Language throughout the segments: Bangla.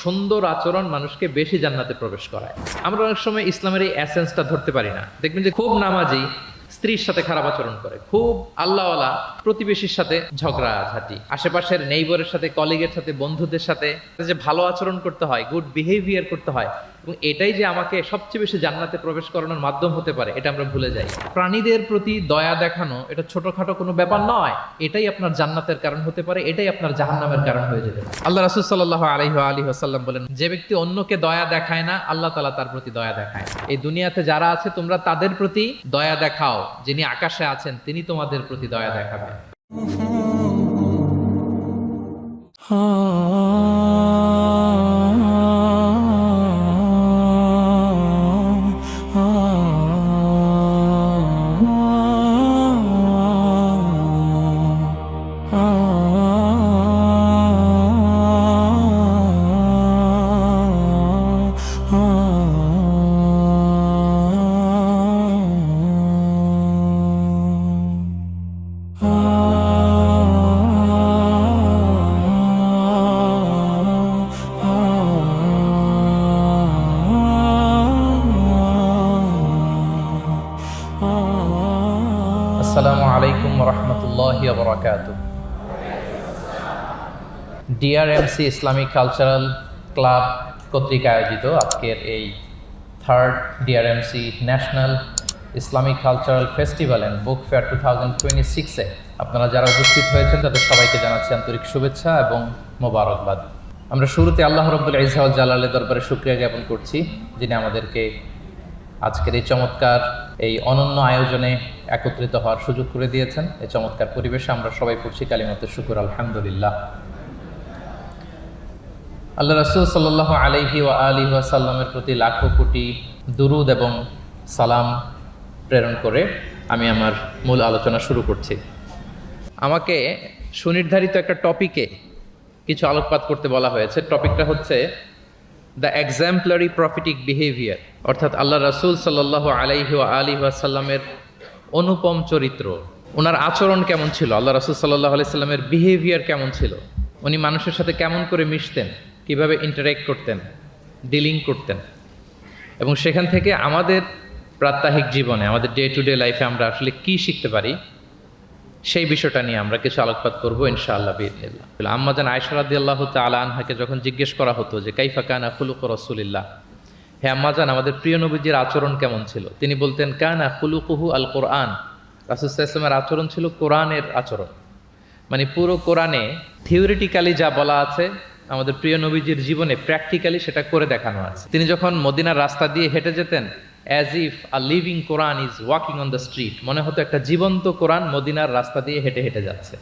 সুন্দর আচরণ মানুষকে বেশি জান্নাতে প্রবেশ করায়। আমরা অনেক সময় ইসলামের এই এসেন্সটা ধরতে পারি না। দেখবেন যে খুব নামাজি স্ত্রীর সাথে খারাপ আচরণ করে, খুব আল্লাহওয়ালা প্রতিবেশীর সাথে ঝগড়াঝাটি, আশেপাশের নেইবরের সাথে, কলিগের সাথে, বন্ধুদের সাথে যে ভালো আচরণ করতে হয়, গুড বিহেভিয়ার করতে হয়, এবং এটাই যে আমাকে সবচেয়ে বেশি জান্নাতে প্রবেশ করানোর মাধ্যম হতে পারে, এটা আমরা ভুলে যাই। প্রাণীদের প্রতি দয়া দেখানো এটা ছোটখাটো কোনো ব্যাপার নয়, এটাই আপনার জান্নাতের কারণ হতে পারে, এটাই আপনার জাহান্নামের কারণ হয়ে যেতে পারে। আল্লাহ রাসূল সাল্লাল্লাহু আলাইহি ওয়াসাল্লাম বলেন, যে ব্যক্তি অন্যকে দয়া দেখায় না, আল্লাহ তাআলা তার প্রতি দয়া দেখায়। এই দুনিয়াতে যারা আছে তোমরা তাদের প্রতি দয়া দেখাও, যিনি আকাশে আছেন তিনি তোমাদের প্রতি দয়া দেখাবেন। আসসালামু আলাইকুম ওয়া রাহমাতুল্লাহি ওয়া বারাকাতুহু। ডিআরএমসি ইসলামিক কালচারাল ক্লাব কর্তৃক আয়োজিত আজকের এই third DRMC national Islamic cultural festival and book fair 2026-এ আপনারা যারা উপস্থিত হয়েছেন তাদের সবাইকে জানাচ্ছি আন্তরিক শুভেচ্ছা এবং মোবারকবাদ। আমরা শুরুতে আল্লাহ রাব্বুল ইজ্জত ওয়াল জালালের দরবারে শুকরিয়া জ্ঞাপন করছি, যিনি আমাদেরকে আজকের এই চমৎকার এই অনন্য আয়োজনে একত্রিত হওয়ার সুযোগ করে দিয়েছেন। এই চমৎকার পরিবেশে আমরা সবাই পড়ছি কালিমাতুশ শুকর, আলহামদুলিল্লাহ। আল্লাহ রাসূল সাল্লাল্লাহু আলাইহি ওয়া আলিহি ওয়াসাল্লামের প্রতি লাখো কোটি দুরুদ এবং সালাম প্রেরণ করে আমি আমার মূল আলোচনা শুরু করছি। আমাকে সুনির্ধারিত একটা টপিকে কিছু আলোকপাত করতে বলা হয়েছে। টপিকটা হচ্ছে দ্য এক্সাম্পলারি প্রফিটিক বিহেভিয়ার, অর্থাৎ আল্লাহ রাসূল সাল্লাল্লাহু আলাইহি ওয়া আলিহি ওয়াসাল্লামের অনুপম চরিত্র। ওনার আচরণ কেমন ছিল, আল্লাহ রাসূল সাল্লাল্লাহু আলাইহি সাল্লামের বিহেভিয়ার কেমন ছিল, উনি মানুষের সাথে কেমন করে মিশতেন, কিভাবে ইন্টারেক্ট করতেন, ডিলিং করতেন, এবং সেখান থেকে আমাদের প্রাত্যহিক জীবনে, আমাদের ডে টু ডে লাইফে আমরা আসলে কি শিখতে পারি, সেই বিষয়টা নিয়ে আমরা কিছু আলোকপাত করবো ইনশাআল্লাহ বিইذনিল্লাহ। আম্মা জান আয়েশা রাদিয়াল্লাহু তাআলা আনহাকে যখন জিজ্ঞেস করা হতো যে কাইফা কানা খুলুকু রাসূলিল্লাহ, হে আম্মা জান আমাদের প্রিয় নবীজির আচরণ কেমন ছিল, তিনি বলতেন কানা খুলুকুহু আল কোরআন, রাসূল সাল্লাল্লাহু আলাইহি ওয়াসাল্লামের আচরণ ছিল কোরআনের আচরণ। মানে পুরো কোরআনে থিওরিটিক্যালি যা বলা আছে আমাদের প্রিয় নবীজির জীবনে প্র্যাকটিক্যালি সেটা করে দেখানো আছে। তিনি যখন মদিনার রাস্তা দিয়ে হেঁটে যেতেন, as if a living Quran is walking on the street, মনে হতো একটা জীবন্ত কোরআন মদিনার রাস্তা দিয়ে হেঁটে হেঁটে যাচ্ছে।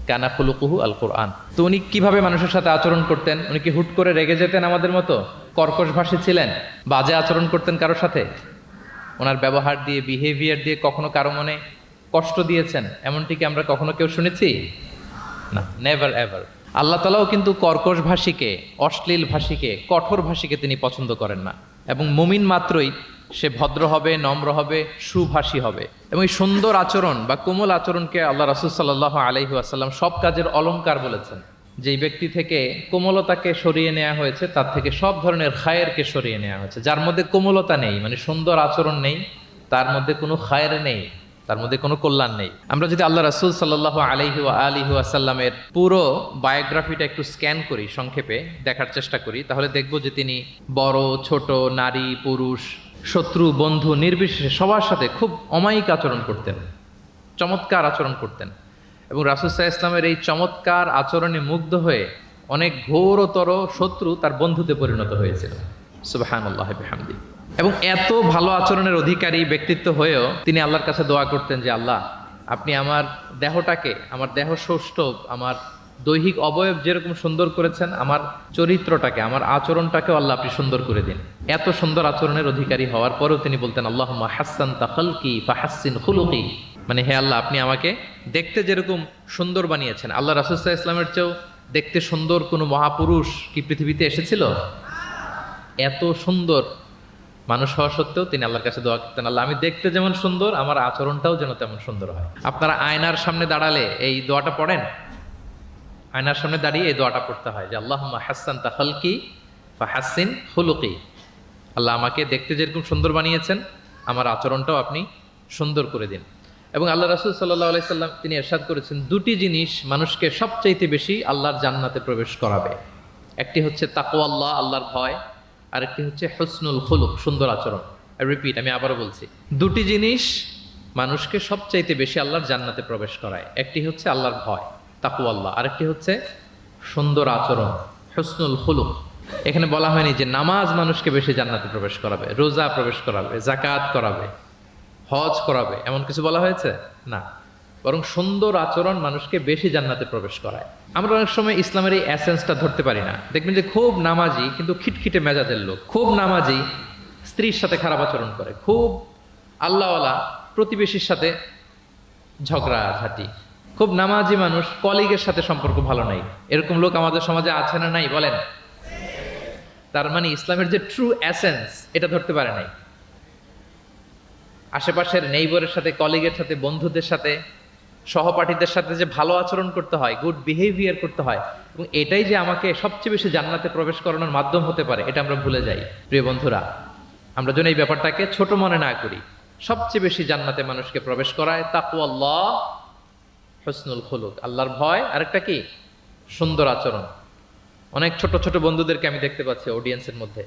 কানা খুলুকুহু আল কোরআন। তো উনি কিভাবে মানুষের সাথে আচরণ করতেন? উনি কি হুট করে রেগে যেতেন আমাদের মতো, কর্কশভাষী ছিলেন, বাজে আচরণ করতেন কারোর সাথে? ওনার ব্যবহার দিয়ে, বিহেভিয়ার দিয়ে কখনো কারো মনে কষ্ট দিয়েছেন এমনটি কি আমরা কখনো কেউ শুনেছি? না, নেভার এভার। আল্লাহ তাআলাও কিন্তু কর্কশ ভাষীকে, অশ্লীল ভাষীকে, কঠোর ভাষীকে তিনি পছন্দ করেন না, এবং মুমিন মাত্রই সে ভদ্র হবে, নম্র হবে, সুভাষী হবে। এবং এই সুন্দর আচরণ বা কোমল আচরণকে আল্লাহ রাসূল সাল্লাল্লাহু আলাইহি ওয়াসাল্লাম সব কাজের অলংকার বলেছেন। যেই ব্যক্তি থেকে কোমলতাকে সরিয়ে নেওয়া হয়েছে তার থেকে সব ধরনের খায়েরকে সরিয়ে নেওয়া হয়েছে। যার মধ্যে কোমলতা নেই, মানে সুন্দর আচরণ নেই, তার মধ্যে কোনো খায়ের নেই, তার মধ্যে কোনো কল্যাণ নেই। আমরা যদি আল্লাহ রাসূল সাল্লাল্লাহু আলাইহি ওয়া আলিহি ওয়াসাল্লামের পুরো বায়োগ্রাফিটা একটু স্ক্যান করি, সংক্ষেপে দেখার চেষ্টা করি, তাহলে দেখব যে তিনি বড় ছোট, নারী পুরুষ, শত্রু বন্ধু নির্বিশেষে সবার সাথে খুব অমায়িক আচরণ করতেন, চমৎকার আচরণ করতেন। এবং রাসূল সাল্লাল্লাহু আলাইহি ওয়াসাল্লামের এই চমৎকার আচরণে মুগ্ধ হয়ে অনেক ঘোরতর শত্রু তার বন্ধুতে পরিণত হয়েছিল। সুবহানাল্লাহি ওয়া বিহামদিহি। এবং এত ভালো আচরণের অধিকারী ব্যক্তিত্ব হয়েও তিনি আল্লাহর কাছে দোয়া করতেন যে আল্লাহ, আপনি আমার দেহটাকে, আমার দেহ সৌষ্ঠব, আমার দৈহিক অবয়ব যেরকম সুন্দর করেছেন, আমার চরিত্রটাকে, আমার আচরণটাকেও আল্লাহ আপনি সুন্দর করে দিন। এত সুন্দর আচরণের অধিকারী হওয়ার পরেও তিনি বলতেন আল্লাহুম্মা হাসসানতা খালকি ফাহাসসিন খুলুকি, মানে হে আল্লাহ, আপনি আমাকে দেখতে যেরকম সুন্দর বানিয়েছেন। আল্লাহ রাসূল সাল্লাল্লাহু আলাইহি ওয়াসাল্লামের চেয়েও দেখতে সুন্দর কোনো মহাপুরুষ কি পৃথিবীতে এসেছিল? এত সুন্দর মানুষ হওয়া সত্ত্বেও তিনি আল্লাহর কাছে দোয়া করতেন, আল্লাহ আমি দেখতে যেমন সুন্দর, আমার আচরণটাও যেন তেমন সুন্দর হয়। আপনারা আয়নার সামনে দাঁড়ালে এই দোয়াটা পড়েন? আয়নার সামনে দাঁড়িয়ে এই দোয়াটা পড়তে হয় যে আল্লাহুম্মা হাসসানতা খালকি ফাহাসসিন খুলুকি। আল্লাহ আমাকে দেখতে যেরকম সুন্দর বানিয়েছেন, আমার আচরণটাও আপনি সুন্দর করে দিন। এবং আল্লাহ রাসূল সাল্লাল্লাহু আলাইহি সাল্লাম তিনি ইরশাদ করেছেন, দুটি জিনিস মানুষকে সবচাইতে বেশি আল্লাহর জান্নাতে প্রবেশ করাবে। একটি হচ্ছে তাকওয়াল্লাহ, আল্লাহর ভয়, আরেকটি হচ্ছে হুসনুল খুলুক, সুন্দর আচরণ। রিপিট, আমি আবারও বলছি, দুটি জিনিস মানুষকে সবচাইতে বেশি আল্লাহর জান্নাতে প্রবেশ করায়। একটি হচ্ছে আল্লাহর ভয়, তাকওয়াল্লাহ, আরেকটি হচ্ছে সুন্দর আচরণ, হুসনুল খুলুক। এখানে বলা হয়নি যে নামাজ মানুষকে বেশি জান্নাতে প্রবেশ করাবে, রোজা প্রবেশ করাবে, যাকাত করাবে, হজ করাবে, এমন কিছু বলা হয়েছে না। বরং সুন্দর আচরণ মানুষকে বেশি জান্নাতে প্রবেশ করায়। আমরা অনেক সময় ইসলামের এই এসেন্সটা ধরতে পারি না। দেখবেন যে খুব নামাজি কিন্তু খিটখিটে মেজাজের লোক, খুব নামাজি স্ত্রীর সাথে খারাপ আচরণ করে, খুব আল্লাহওয়ালা প্রতিবেশীর সাথে ঝগড়াঝাটি, খুব নামাজি মানুষ কলিগের সাথে সম্পর্ক ভালো নাই। এরকম লোক আমাদের সমাজে আছে না নাই বলেন? তার মানে ইসলামের যে ট্রু এসেন্স এটা ধরতে পারে নাই। আশেপাশের নেইবরের সাথে, কলিগের সাথে, বন্ধুদের সাথে, সহপাঠীদের সাথে যে ভালো আচরণ করতে হয়, গুড বিহেভিয়ার করতে হয়, এবং এটাই যে আমাকে সবচেয়ে বেশি জান্নাতে প্রবেশ করানোর মাধ্যম হতে পারে, এটা আমরা ভুলে যাই। প্রিয় বন্ধুরা, আমরা যেন এই ব্যাপারটাকে ছোট মনে না করি। সবচেয়ে বেশি জান্নাতে মানুষকে প্রবেশ করায় তাকওয়াল্লাহ, হুসনুল খুলুক, আল্লাহর ভয়, আরেকটা কি সুন্দর আচরণ। অনেক ছোট ছোট বন্ধুদেরকে আমি দেখতে পাচ্ছি অডিয়েন্সের মধ্যে।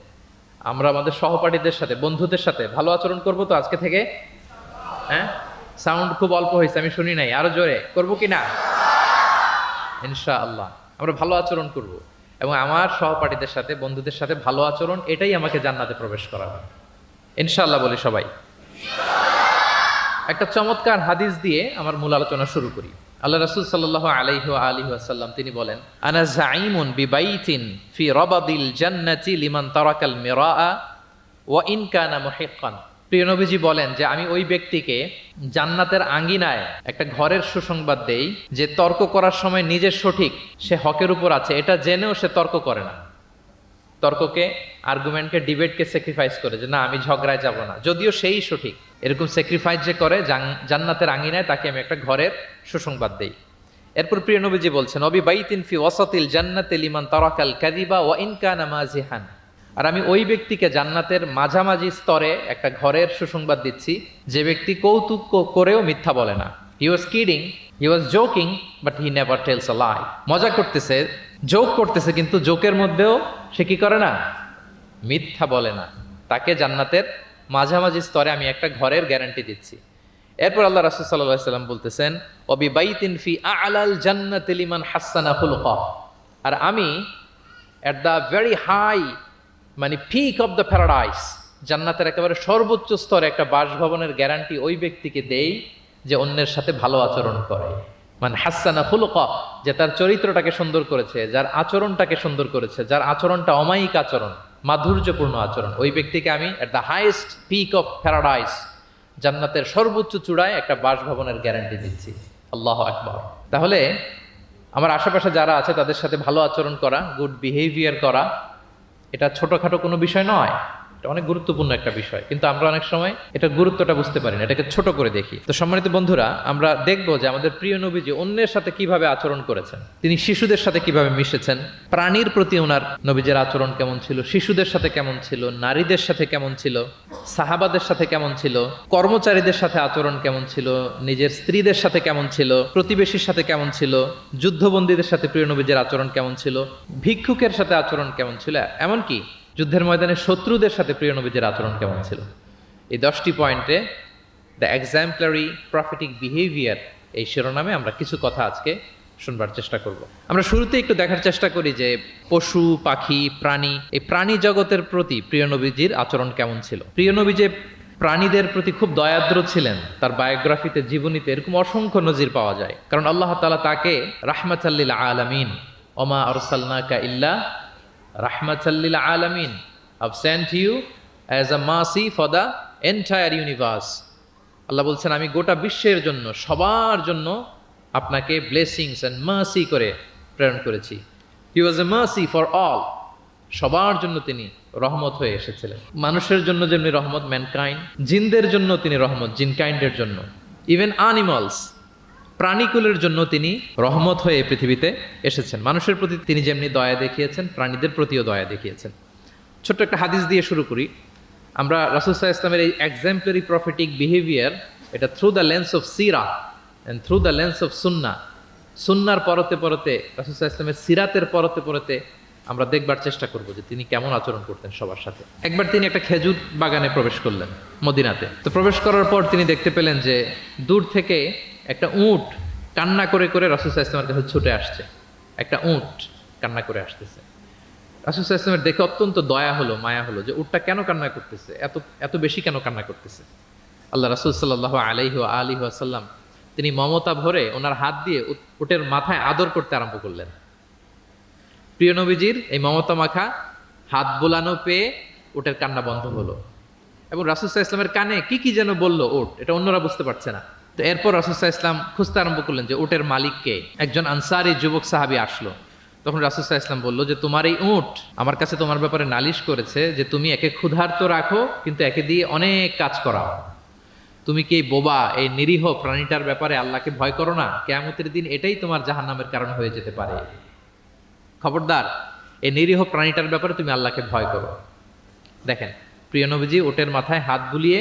আমরা আমাদের সহপাঠীদের সাথে, বন্ধুদের সাথে ভালো আচরণ করব তো আজকে থেকে? হ্যাঁ, সাউন্ড খুব অল্প হয়েছে, আমি শুনি নাই, আরো জোরে করবো কি না? ইনশাআল্লাহ আমরা ভালো আচরণ করব, এবং আমার সহপাঠীদের সাথে, বন্ধুদের সাথে ভালো আচরণ, এটাই আমাকে জান্নাতে প্রবেশ করাবে ইনশাআল্লাহ। বলি সবাই। একটা চমৎকার হাদিস দিয়ে আমার মূল আলোচনা শুরু করি। আল্লাহ রাসূল সাল্লাল্লাহু আলাইহি ওয়া আলিহি ওয়াসাল্লাম তিনি বলেন, আনা যাঈমুন বিবাইতিন ফি রাবাদিল জান্নাতি লিমান তারাকাল মিরাআ ওয়া ইন কানা মুহিক্কান। প্রিয় নবীজি বলেন যে আমি ওই ব্যক্তিকে জান্নাতের আঙ্গিনায় একটা ঘরের সুসংবাদ দেই যে তর্ক করার সময় নিজের সঠিক, সে হকের উপর আছে, এটা জেনেও সে তর্ক করে না। তর্ককে, আর্গুমেন্টকে, ডিবেটকে স্যাক্রিফাইস করে যে না আমি ঝগড়ায় যাব না, যদিও সেই সঠিক। এরকম স্যাক্রিফাইস যে করে জান্নাতের আঙ্গিনায়, তাকে আমি একটা ঘরের সুসংবাদ দেই। এরপর প্রিয় নবীজি বলছেন, অবি বাইতিন ফি ওয়াসাতিল জান্নাতি লিমান তারাকাল কাযিবা ওয়া ইন কানা মাজিহান। আর আমি ওই ব্যক্তিকে জান্নাতের মাঝামাঝি স্তরে একটা ঘরের সুসংবাদ দিচ্ছি যে ব্যক্তি কৌতুক করেও মিথ্যা বলে না। He was kidding, he was joking, but he never tells a lie. মজা করতেছে, জোক করতেছে, কিন্তু জোকের মধ্যেও সে কি করে না? মিথ্যা বলে না। তাকে জান্নাতের মাঝামাঝি স্তরে আমি একটা ঘরের গ্যারান্টি দিচ্ছি। এরপর আল্লাহ রাসূল সাল্লাল্লাহু আলাইহি ওয়াসাল্লাম বলতেছেন, ওয়াবি বাইতিন ফি আ'লাল জান্নাতি লিমান হাসানা খুলুকা। আর আমি এট দ্য ভেরি হাই, মানে পিক অফ দ্য প্যারাডাইস, জান্নাতের একেবারে সর্বোচ্চ স্তরে একটা বাসভবনের গ্যারান্টি ওই ব্যক্তিকে দেই যে অন্যের সাথে ভালো আচরণ করে। মানে হাসানা খুলুকা, যে তার চরিত্রটাকে সুন্দর করেছে, যার আচরণটাকে সুন্দর করেছে, যার আচরণটা অমায়িক আচরণ, মাধুর্যপূর্ণ আচরণ, ওই ব্যক্তিকে আমি at the highest peak of paradise, জান্নাতের সর্বোচ্চ চূড়ায় একটা বাসভবনের গ্যারান্টি দিচ্ছি। আল্লাহু আকবার। তাহলে আমার আশেপাশে যারা আছে তাদের সাথে ভালো আচরণ করা, গুড বিহেভিয়ার করা, এটা ছোটখাটো কোনো বিষয় নয়, এটা অনেক গুরুত্বপূর্ণ একটা বিষয়। কিন্তু আমরা অনেক সময় এটা গুরুত্বটা বুঝতে পারি না, এটাকে ছোট করে দেখি। তো সম্মানিত বন্ধুরা, আমরা দেখব যে আমাদের প্রিয় নবীজি অন্যের সাথে কিভাবে আচরণ করেছেন। তিনি শিশুদের সাথে কিভাবে মিশেছেন, প্রাণীর প্রতি ওনার নবীজের আচরণ কেমন ছিল, শিশুদের সাথে কেমন ছিল, নারীদের সাথে কেমন ছিল, সাহাবাদের সাথে কেমন ছিল, কর্মচারীদের সাথে আচরণ কেমন ছিল, নিজের স্ত্রীদের সাথে কেমন ছিল, প্রতিবেশীর সাথে কেমন ছিল, যুদ্ধবন্দীদের সাথে প্রিয় নবীজের আচরণ কেমন ছিল, ভিক্ষুকের সাথে আচরণ কেমন ছিল, এমনকি যুদ্ধের ময়দানে শত্রুদের সাথে প্রিয় নবীজের আচরণ কেমন ছিল। এই 10টি পয়েন্টে দ্য এক্সাম্পলারি প্রফেটিক বিহেভিয়ার এই শিরোনামে আমরা কিছু কথা আজকে শুনবার চেষ্টা করব। আমরা শুরুতে একটু দেখার চেষ্টা করি যে পশু, পাখি, প্রাণী, এই প্রাণী জগতের প্রতি প্রিয় নবীজির আচরণ কেমন ছিল। প্রিয় নবী যে প্রাণীদের প্রতি খুব দয়াদ্র ছিলেন, তার বায়োগ্রাফিতে, জীবনীতে এরকম অসংখ্য নজির পাওয়া যায়। কারণ আল্লাহ তাআলা তাকে রাহমাতাল লিল আলামিন, ওমা আরসালনাকা ইল্লা রাহমাতাল লিল আলামিন, I've sent you as a mercy for the entire universe। আল্লাহ বলছেন আমি গোটা বিশ্বের জন্য, সবার জন্য আপনাকে ব্লেসিংস এন্ড মার্সি করে প্রেরণ করেছি। হি ওয়াজ এ মার্সি ফর অল, সবার জন্য তিনি রহমত হয়ে এসেছিলেন। মানুষের জন্য যেমনি রহমত, ম্যানকাইন্ড, জিনদের জন্য তিনি রহমত, জিনকাইন্ডের জন্য, ইভেন অ্যানিমালস, প্রাণীকুলের জন্য তিনি রহমত হয়ে এই পৃথিবীতে এসেছেন। মানুষের প্রতি তিনি যেমনি দয়া দেখিয়েছেন, প্রাণীদের প্রতিও দয়া দেখিয়েছেন। ছোট্ট একটা হাদিস দিয়ে শুরু করি। আমরা রাসূল সাল্লাল্লাহু আলাইহি ওয়াসাল্লামের এই এক্সাম্পলারি প্রফেটিক বিহেভিয়ার, এটা through the lens of Sira and through the lens of সুন্নাহ, সুন্নার পরতে পরতে, রাসূল সাল্লাল্লাহু আলাইহি ওয়াসাল্লামের সিরাতের পরতে পরতে আমরা দেখবার চেষ্টা করব যে তিনি কেমন আচরণ করতেন সবার সাথে। একবার তিনি একটা খেজুর বাগানে প্রবেশ করলেন মদিনাতে। তো প্রবেশ করার পর তিনি দেখতে পেলেন যে দূর থেকে একটা উট কান্না করে করে রাসূল সাল্লাল্লাহু আলাইহি ওয়াসাল্লামের কাছে ছুটে আসছে। একটা উট কান্না করে আসতেছে। রাসূল সাল্লাল্লাহু আলাইহি ওয়াসাল্লামের দেখে অত্যন্ত দয়া হলো, মায়া হলো যে উটটা কেন কান্না করতেছে, এত বেশি কেন কান্না করতেছে। আল্লাহ রাসূল সাল্লাল্লাহু আলাইহি ওয়াসাল্লাম তিনি মমতা ভরে ওনার হাত দিয়ে উটের মাথায় আদর করতে আরম্ভ করলেন। প্রিয় নবীজির এই মমতা মাখা হাত বোলানো পেয়ে উটের কান্না বন্ধ হলো এবং রাসূল সাল্লাল্লাহু আলাইহি ওয়াসাল্লামের কানে কি কি যেন বলল উট, এটা অন্যরা বুঝতে পারছে না। তো এরপর রাসূল সাল্লাল্লাহু আলাইহি ওয়াসাল্লাম খুঁজতে আরম্ভ করলেন যে উটের মালিককে। একজন আনসারী যুবক সাহাবী আসলো। তখন রাসূল সাল্লাল্লাহু আলাইহি ওয়াসাল্লাম বলল যে তোমার এই উট আমার কাছে তোমার ব্যাপারে নালিশ করেছে যে তুমি একে ক্ষুধার্ত রাখো কিন্তু একে দিয়ে অনেক কাজ করাও। তুমি কি এই বোবা, এই নিরীহ প্রাণীটার ব্যাপারে আল্লাহকে ভয় করো না? কিয়ামতের দিন এটাই তোমার জাহান্নামের কারণ হয়ে যেতে পারে। খবরদার, এই নিরীহ প্রাণীটার ব্যাপারে তুমি আল্লাহকে ভয় করো। দেখেন, প্রিয় নবীজি ওটের মাথায় হাত বুলিয়ে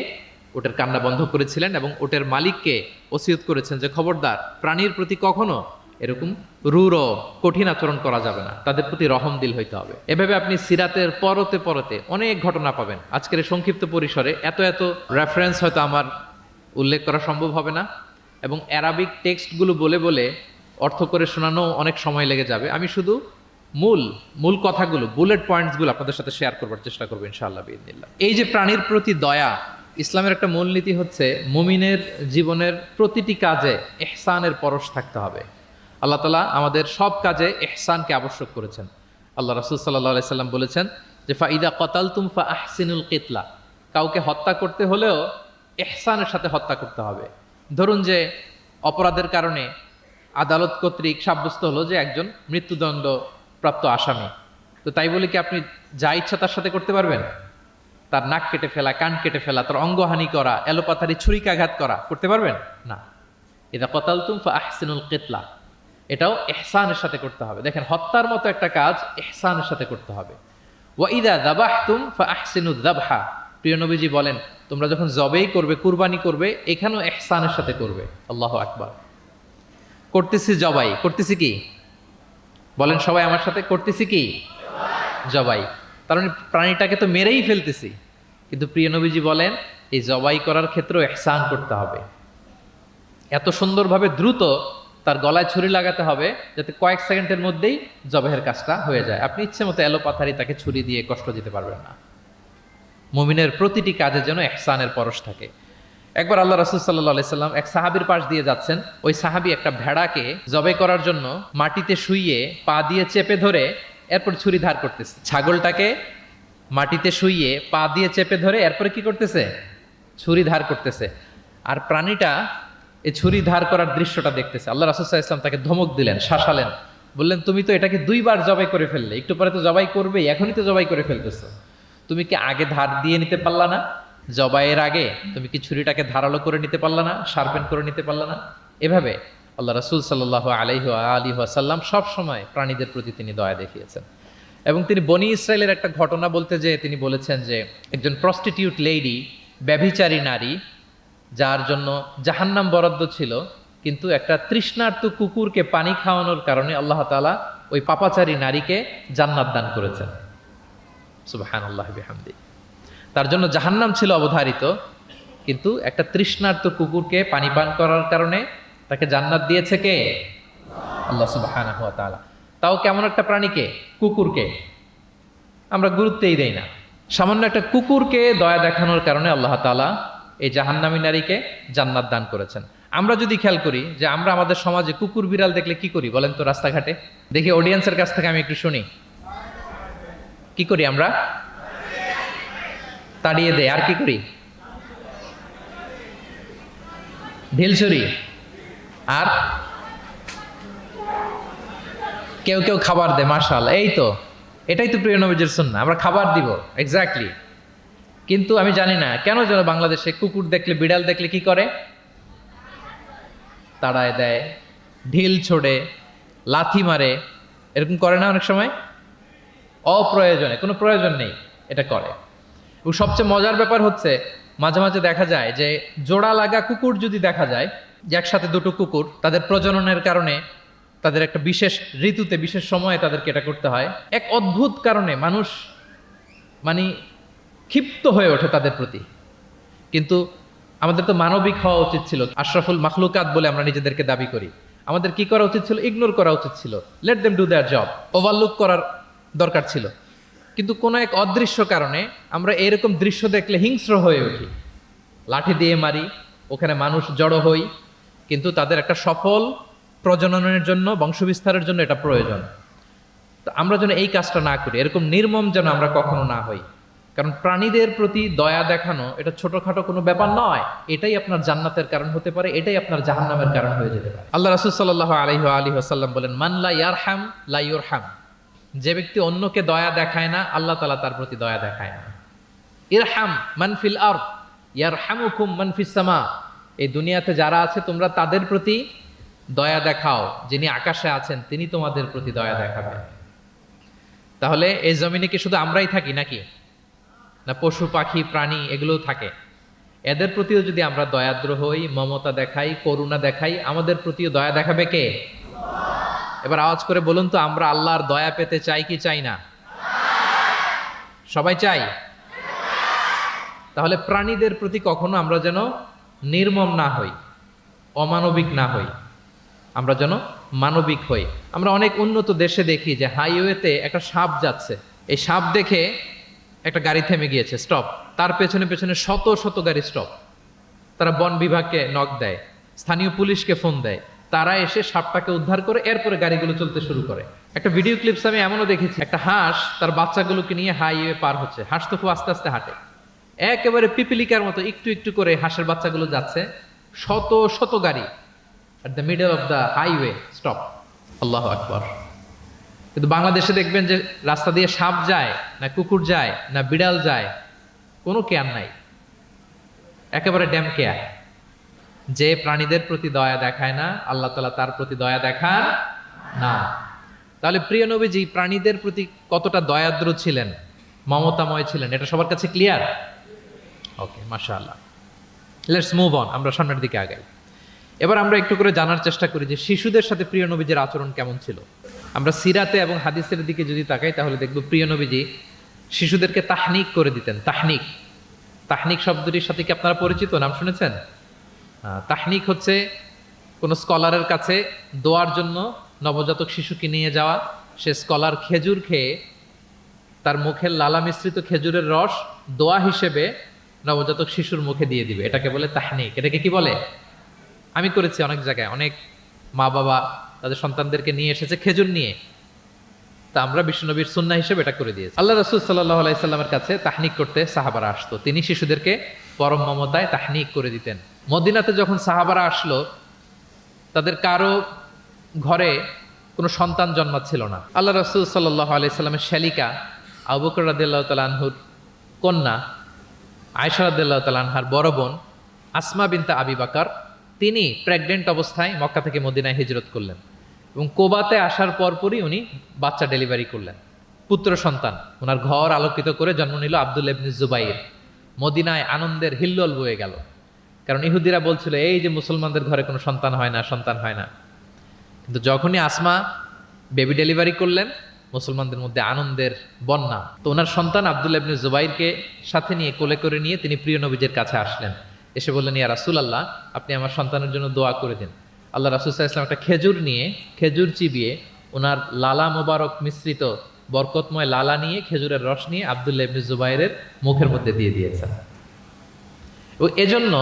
ওটের কান্না বন্ধ করেছিলেন এবং ওটের মালিককে ওসিয়ত করেছেন যে খবরদার, প্রাণীর প্রতি কখনো এরকম রূঢ় কঠিন আচরণ করা যাবে না, তাদের প্রতি রহম দিল হইতে হবে। এভাবে আপনি সিরাতের পরতে পরতে অনেক ঘটনা পাবেন। আজকের এই সংক্ষিপ্ত পরিসরে এত রেফারেন্স হয়তো আমার উল্লেখ করা সম্ভব হবে না এবং অ্যারাবিক টেক্সটগুলো বলে বলে অর্থ করে শোনানো অনেক সময় লেগে যাবে। আমি শুধু মূল কথাগুলো, বুলেট পয়েন্টসগুলো আপনাদের সাথে শেয়ার করবার চেষ্টা করবো ইনশাআল্লাহ বিইذনিল্লাহ। এই যে প্রাণীর প্রতি দয়া, ইসলামের একটা মূলনীতি হচ্ছে মুমিনের জীবনের প্রতিটি কাজে ইহসানের পরশ থাকতে হবে। আল্লাহ তাআলা আমাদের সব কাজে ইহসানকে আবশ্যক করেছেন। আল্লাহ রাসূল সাল্লাল্লাহু আলাইহি সাল্লাম বলেছেন যে ফাইদা কাতালতুম ফাআহসিনুল কিতলা, কাউকে হত্যা করতে হলেও ইহসানের সাথে হত্যা করতে হবে। ধরুন যে অপরাধের কারণে আদালত কর্তৃক সাব্যস্ত হলো যে একজন মৃত্যুদণ্ড প্রাপ্ত আসামি, তো তাই বলে কি আপনি যা ইচ্ছা তার সাথে করতে পারবেন? তার নাক কেটে ফেলা, কান কেটে ফেলা, তার অঙ্গহানি করা, এলোপাথারি ছুরিকাঘাত করা করতে পারবেন না। ইদা কাতালতুম ফাআহসিনুল কিতলা, এটাও ইহসানের সাথে করতে হবে। দেখেন, হত্যার মতো একটা কাজ ইহসানের সাথে করতে হবে। ওয়া ইদা যাবাহতুম ফাআহসিনুয যাবহা, প্রিয় নবীজি বলেন তোমরা যখন জবেই করবে, কুরবানি করবে, এখানেও ইহসানের সাথে করবে। আল্লাহু আকবার। করতেছি জবাই, করতেছি কি বলেন সবাই আমার সাথে, করতেছি কি জবাই। তার মানে প্রাণীটাকে তো মেরেই ফেলতেছি, কিন্তু প্রিয় নবীজি বলেন এই জবাই করার ক্ষেত্রেও ইহসান করতে হবে। এত সুন্দরভাবে দ্রুত তার গলায় ছুরি লাগাতে হবে যাতে কয়েক সেকেন্ডের মধ্যেই জবাহের কাজটা হয়ে যায়। আপনি ইচ্ছে মতো এলোপাথারি তাকে ছুরি দিয়ে কষ্ট দিতে পারবেন না। মুমিনের প্রতিটি কাজে যেন ইহসানের পরশ থাকে। একবার আল্লাহ রাসূল সাল্লাল্লাহু আলাইহি সাল্লাম এক সাহাবীর পাশ দিয়ে যাচ্ছেন। ওই সাহাবী একটা ভেড়াকে জবাই করার জন্য মাটিতে শুইয়ে পা দিয়ে চেপে ধরে এরপর ছুরি ধার করতেছে। ছাগলটাকে মাটিতে শুইয়ে পা দিয়ে চেপে ধরে এরপরে কি করতেছে? ছুরি ধার করতেছে। আর প্রাণীটা এই ছুরি ধার করার দৃশ্যটা দেখতেছে। আল্লাহ রাসূল সাল্লাল্লাহু আলাইহি সাল্লাম তাকে ধমক দিলেন, শাসালেন, বললেন তুমি তো এটাকে 2 বার জবাই করে ফেললে, একটু পরে তো জবাই করবে, এখনই তো জবাই করে ফেলতেছো। তুমি কি আগে ধার দিয়ে নিতে পারলা না? জবাইয়ের আগে তুমি কি ছুরিটাকে ধারালো করে নিতে পারলা না? শার্পেন করে নিতে পারলা না? এভাবে আল্লাহ রাসূল সাল্লাল্লাহু আলাইহি ওয়াসাল্লাম সব সময় প্রাণীদের প্রতি তিনি দয়া দেখিয়েছেন। এবং তিনি বনি ইসরায়েলের একটা ঘটনা বলতে যেয়ে তিনি বলেছেন যে একজন প্রস্টিটিউট লেডি, ব্যভিচারী নারী, যার জন্য জাহান্নাম বরাদ্দ ছিল, কিন্তু একটা তৃষ্ণার্ত কুকুরকে পানি খাওয়ানোর কারণে আল্লাহ তাআলা ওই পাপাচারী নারীকে জান্নাত দান করেছেন। সুবহানাল্লাহি বিহামদি। তার জন্য জাহান্নাম ছিল অবধারিত, কিন্তু একটা তৃষ্ণার্ত কুকুরকে পানি পান করার কারণে তাকে জান্নাত দিয়েছে কে? আল্লাহ সুবহানাহু ওয়া তাআলা। তাও কেমন একটা প্রাণীকে? কুকুরকে। আমরা গুরুত্বই দেই না। সামান্য একটা কুকুরকে দয়া দেখানোর কারণে আল্লাহ তাআলা এই জাহান্নামী নারীকে জান্নাত দান করেছেন। আমরা যদি খেয়াল করি যে আমরা আমাদের সমাজে কুকুর বিড়াল দেখলে কি করি বলেন তো? রাস্তাঘাটে দেখি, অডিয়েন্সের কাছ থেকে আমি একটু শুনি, কি করি আমরা? তাড়িয়ে দেয়। আর কি করি? ঢিল ছুরি। আর কেউ কেউ খাবার দেয়। মাশাআল্লাহ, এই তো, এটাই তো প্রিয় নবীজির সুন্নাহ, আমরা খাবার দিব। এক্স্যাক্টলি। কিন্তু আমি জানি না কেন যেন বাংলাদেশে কুকুর দেখলে, বিড়াল দেখলে কি করে? তাড়ায় দেয়, ঢিল ছোড়ে, লাথি মারে, এরকম করে না অনেক সময়? অপ্রয়োজনে, কোনো প্রয়োজন নেই এটা করে। এবং সবচেয়ে মজার ব্যাপার হচ্ছে মাঝে মাঝে দেখা যায় যে জোড়া লাগা কুকুর যদি দেখা যায়, যে একসাথে দুটো কুকুর তাদের প্রজননের কারণে তাদের একটা বিশেষ ঋতুতে বিশেষ সময়ে তাদেরকে এটা করতে হয়, এক অদ্ভুত কারণে মানুষ মানে ক্ষিপ্ত হয়ে ওঠে তাদের প্রতি। কিন্তু আমাদের তো মানবিক হওয়া উচিত ছিল, আশরাফুল মাখলুকাত বলে আমরা নিজেদেরকে দাবি করি। আমাদের কি করা উচিত ছিল? ইগনোর করা উচিত ছিল, let them do there job, overlook করার দরকার ছিল। কিন্তু কোনো এক অদৃশ্য কারণে আমরা এরকম দৃশ্য দেখলে হিংস্র হয়ে উঠি, লাঠি দিয়ে মারি, ওখানে মানুষ জড়ো হই। কিন্তু তাদের একটা সফল প্রজননের জন্য, বংশবিস্তারের জন্য এটা প্রয়োজন। তো আমরা যেন এই কাজটা না করি, এরকম নির্মম যেন আমরা কখনো না হই। কারণ প্রাণীদের প্রতি দয়া দেখানো এটা ছোটখাটো কোনো ব্যাপার নয়, এটাই আপনার জান্নাতের কারণ হতে পারে, এটাই আপনার জাহান্নামের কারণ হয়ে যেতে পারে। আল্লাহ রাসূল সাল্লাল্লাহু আলাইহি ওয়াসাল্লাম বলেন, মান লা ইয়ারহাম লা ইউরহাম। যে ব্যক্তি অন্যকে দয়া দেখায় না, আল্লাহ তাআলা তার প্রতি দয়া দেখায় না। ইরহাম মান ফিল আরদ ইয়ারহামুকুম মান ফিস সামা। এই দুনিয়াতে যারা আছে তোমরা তাদের প্রতি দয়া দেখাও, যিনি আকাশে আছেন তিনি তোমাদের প্রতি দয়া দেখাবেন। তাহলে এই জমিনে কি শুধু আমরাই থাকি নাকি? না পশু পাখি প্রাণী এগুলোও থাকে? এদের প্রতিও যদি আমরা দয়াদ্র হই, মমতা দেখাই, করুণা দেখাই, আমাদের প্রতিও দয়া দেখাবে কে? এবার আওয়াজ করে বলুন তো, আমরা আল্লাহর দয়া পেতে চাই কি চাই না? সবাই চাই। তাহলে প্রাণীদের প্রতি কখনো আমরা যেন নির্মম না হই, অমানবিক না হই, আমরা যেন মানবিক হই। আমরা অনেক উন্নত দেশে দেখি যে হাইওয়েতে একটা সাপ যাচ্ছে, এই সাপ দেখে একটা গাড়ি থেমে গিয়েছে, স্টপ। তার পেছনে পেছনে শত শত গাড়ি স্টপ। তারা বন বিভাগকে নক দেয়, স্থানীয় পুলিশকে ফোন দেয়, তারা এসে সাপটাকে উদ্ধার করে এরপরে গাড়িগুলো চলতে শুরু করে। একটা ভিডিও ক্লিপস আমি এমনও দেখেছি, একটা হাঁস তার বাচ্চাগুলোকে নিয়ে হাইওয়ে পার হচ্ছে। হাঁস তো খুব আস্তে আস্তে হাঁটে, একেবারে পিপিলিকার মতো একটু একটু করে হাঁসের বাচ্চাগুলো যাচ্ছে, শত শত গাড়ি at the middle of the highway stop. আল্লাহু আকবার। কিন্তু বাংলাদেশে দেখবেন যে রাস্তা দিয়ে সাপ যায় না, কুকুর যায় না, বিড়াল যায়, কোনো কেয়ার নাই, একেবারে ড্যাম কেয়ার। যে প্রাণীদের প্রতি দয়া দেখায় না, আল্লাহ তাআলা তার প্রতি দয়া দেখান না। তাহলে প্রিয় নবীজি প্রাণীদের প্রতি কতটা দয়াদ্র ছিলেন, মমতাময় ছিলেন, এটা সবার কাছে ক্লিয়ার? ওকে, মাশাআল্লাহ। লেটস মুভ অন, আমরা সামনের দিকে আগাই। এবার আমরা একটু করে জানার চেষ্টা করি যে শিশুদের সাথে প্রিয় নবীজির আচরণ কেমন ছিল। আমরা সিরাতে এবং হাদিসের দিকে যদি তাকাই তাহলে দেখব প্রিয় নবীজি শিশুদেরকে তাহনিক করে দিতেন। তাহনিক, তাহনিক শব্দটির সাথে কি আপনারা পরিচিত? নাম শুনেছেন? তাহনিক হচ্ছে কোনো স্কলারের কাছে দোয়ার জন্য নবজাতক শিশুকে নিয়ে যাওয়া। সে স্কলার খেজুর খেয়ে তার মুখের লালা মিশ্রিত খেজুরের রস দোয়া হিসেবে নবজাতক শিশুর মুখে দিয়ে দিবে, এটাকে বলে তাহনিক। এটাকে কি বলে? আমি করেছি অনেক জায়গায়, অনেক মা বাবা তাদের সন্তানদেরকে নিয়ে এসেছে খেজুর নিয়ে, তা আমরা বিশ্বনবীর সুন্নাহ হিসেবে এটা করে দিয়েছি। আল্লাহ রাসূল সাল্লাল্লাহু আলাইহি সাল্লামের কাছে তাহনিক করতে সাহাবারা আসতো, তিনি শিশুদেরকে পরম মমতায় তাহনিক করে দিতেন। মদিনাতে যখন সাহাবারা আসলো, তাদের কারো ঘরে কোনো সন্তান জন্মাচ্ছিল না। আল্লাহ রাসূল সাল্লাল্লাহু আলাইহি সাল্লামের শ্যালিকা আবু বকর রাদিয়াল্লাহু তাআলা আনহুর কন্যা আয়েশা রাদিয়াল্লাহু তাআলা আনহার বড় বোন আসমা বিনতে আবি বকর, তিনি প্রেগনেন্ট অবস্থায় মক্কা থেকে মদিনায় হিজরত করলেন এবং কোবাতে আসার পরপরই উনি বাচ্চা ডেলিভারি করলেন, পুত্র সন্তান। ওনার ঘর আলোকিত করে জন্ম নিল আব্দুল্লাহ ইবনে জুবাইর। মদিনায় আনন্দের হিল্লোল বয়ে গেল, কারণ ইহুদিরা বলছিল এই যে মুসলমানদের ঘরে কোনো সন্তান হয় না, সন্তান হয় না। কিন্তু যখনই আসমা বেবি ডেলিভারি করলেন, মুসলমানদের মধ্যে আনন্দের বন্যা। তো ওনার সন্তান আব্দুল্লাহ ইবনে জুবাইরকে সাথে নিয়ে কোলে করে নিয়ে তিনি প্রিয় নবীজির কাছে আসলেন। এসে বললেন, ইয়া রাসূলুল্লাহ, আপনি আমার সন্তানের জন্য দোয়া করে দিন। আল্লাহ রাসূল সাল্লাল্লাহু আলাইহি ওয়াসাল্লাম একটা খেজুর নিয়ে, খেজুর চিবিয়ে ওনার লালা মোবারক মিশ্রিত বরকতময় লালা নিয়ে, খেজুরের রস নিয়ে আব্দুল্লাহ ইবনে জুবাইরের মুখের মধ্যে দিয়ে দিয়েছেন। এবং এজন্য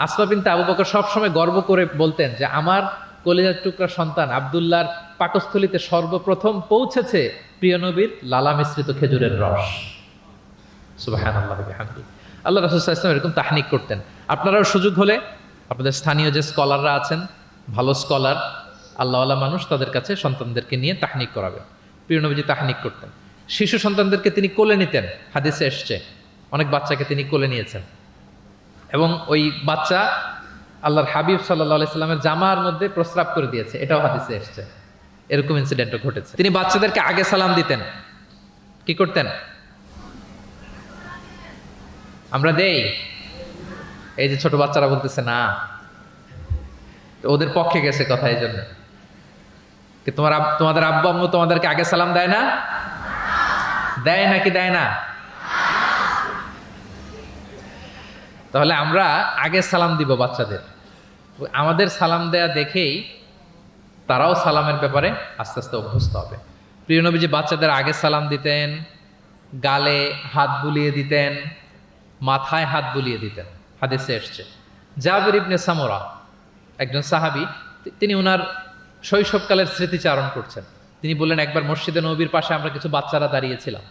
আসমা বিনতে আবু বকর সবসময় গর্ব করে বলতেন যে আমার কলিজার টুকরা সন্তান আব্দুল্লাহর পাকস্থলীতে সর্বপ্রথম পৌঁছেছে প্রিয় নবীর লালা মিশ্রিত খেজুরের রস। সুবহানাল্লাহ ওয়া বিহামদিহি। আল্লাহ রাসূল সাল্লাল্লাহু আলাইহি ওয়াসাল্লাম এরকম তাহনিক করতেন। আপনারাও সুযোগ হলে আপনাদের স্থানীয় যে স্কলাররা আছেন, ভালো স্কলার, আল্লাহওয়ালা মানুষ, তাদের কাছে সন্তানদেরকে নিয়ে তাহনিক করাবেন। প্রিয় নবীজি তাহনিক করতেন। শিশু সন্তানদেরকে তিনি কোলে নিতেন, হাদিসে এসছে অনেক বাচ্চাকে তিনি কোলে নিয়েছেন এবং ওই বাচ্চা আল্লাহর হাবিব সাল্লাল্লাহু আলাইহি সাল্লামের জামার মধ্যে প্রস্রাব করে দিয়েছে, এটাও হাদিসে এসেছে। এরকম ইনসিডেন্টও ঘটেছে। তিনি বাচ্চাদেরকে আগে সালাম দিতেন। কি করতেন? আমরা দেই, এই যে ছোট বাচ্চারা বলতেছে না, ওদের পক্ষে গেছে কথা, এই জন্য কি তোমাদের আব্বু আম্মু তোমাদেরকে আগে সালাম দেয় না? দেয় নাকি দেয় না? তাহলে আমরা আগে সালাম দিব বাচ্চাদের। আমাদের সালাম দেয়া দেখেই তারাও সালামের ব্যাপারে আস্তে আস্তে অভ্যস্ত হবে। প্রিয় নবীজি বাচ্চাদের আগে সালাম দিতেন, গালে হাত বুলিয়ে দিতেন, মাথায় হাত বুলিয়ে দিতেন। হাদিসে এসছে। জাবির ইবনে সামরা একজন সাহাবী, তিনি ওনার শৈশবকালের স্মৃতিচারণ করছেন। তিনি বললেন, একবার মসজিদে নবীর পাশে আমরা কিছু বাচ্চারা দাঁড়িয়েছিলাম।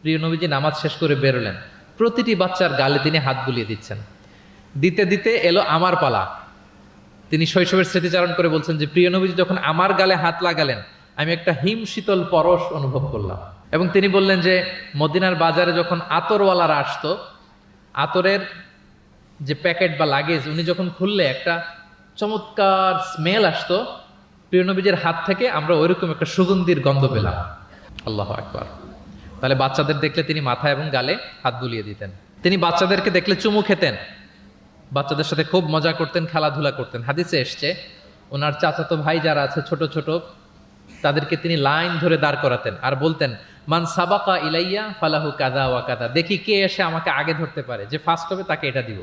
প্রিয় নবীজি নামাজ শেষ করে বেরোলেন, প্রতিটি বাচ্চার গালে তিনি হাত বুলিয়ে দিচ্ছেন। দিতে দিতে এলো আমার পালা। তিনি শৈশবের স্মৃতিচারণ করে বলছেন যে প্রিয় নবীজি যখন আমার গালে হাত লাগালেন, আমি একটা হিম শীতল পরশ অনুভব করলাম। এবং তিনি বললেন যে মদিনার বাজারে যখন আতরওয়ালারা আসতো, আতরের যে প্যাকেট বা লাগেজ উনি যখন খুললে একটা চমৎকার স্মেল আসতো, প্রিয় নবীজির হাত থেকে আমরা ওইরকম একটা সুগন্ধির গন্ধ পেলাম। আল্লাহু আকবার। তাহলে বাচ্চাদের দেখলে তিনি মাথা এবং গালে হাত বুলিয়ে দিতেন। তিনি বাচ্চাদেরকে দেখলে চুমু খেতেন, বাচ্চাদের সাথে খুব মজা করতেন, খেলাধুলা করতেন। হাদিসে এসছে ওনার চাচাতো ভাই যারা আছে ছোট ছোট, তাদেরকে তিনি লাইন ধরে দাঁড় করাতেন আর বলতেন, মান সাবাকা ইলাইয়া ফালাহু কাদা ওয়া কাদা। দেখি কে এসে আমাকে আগে ধরতে পারে, যে ফার্স্ট হবে তাকে এটা দিব,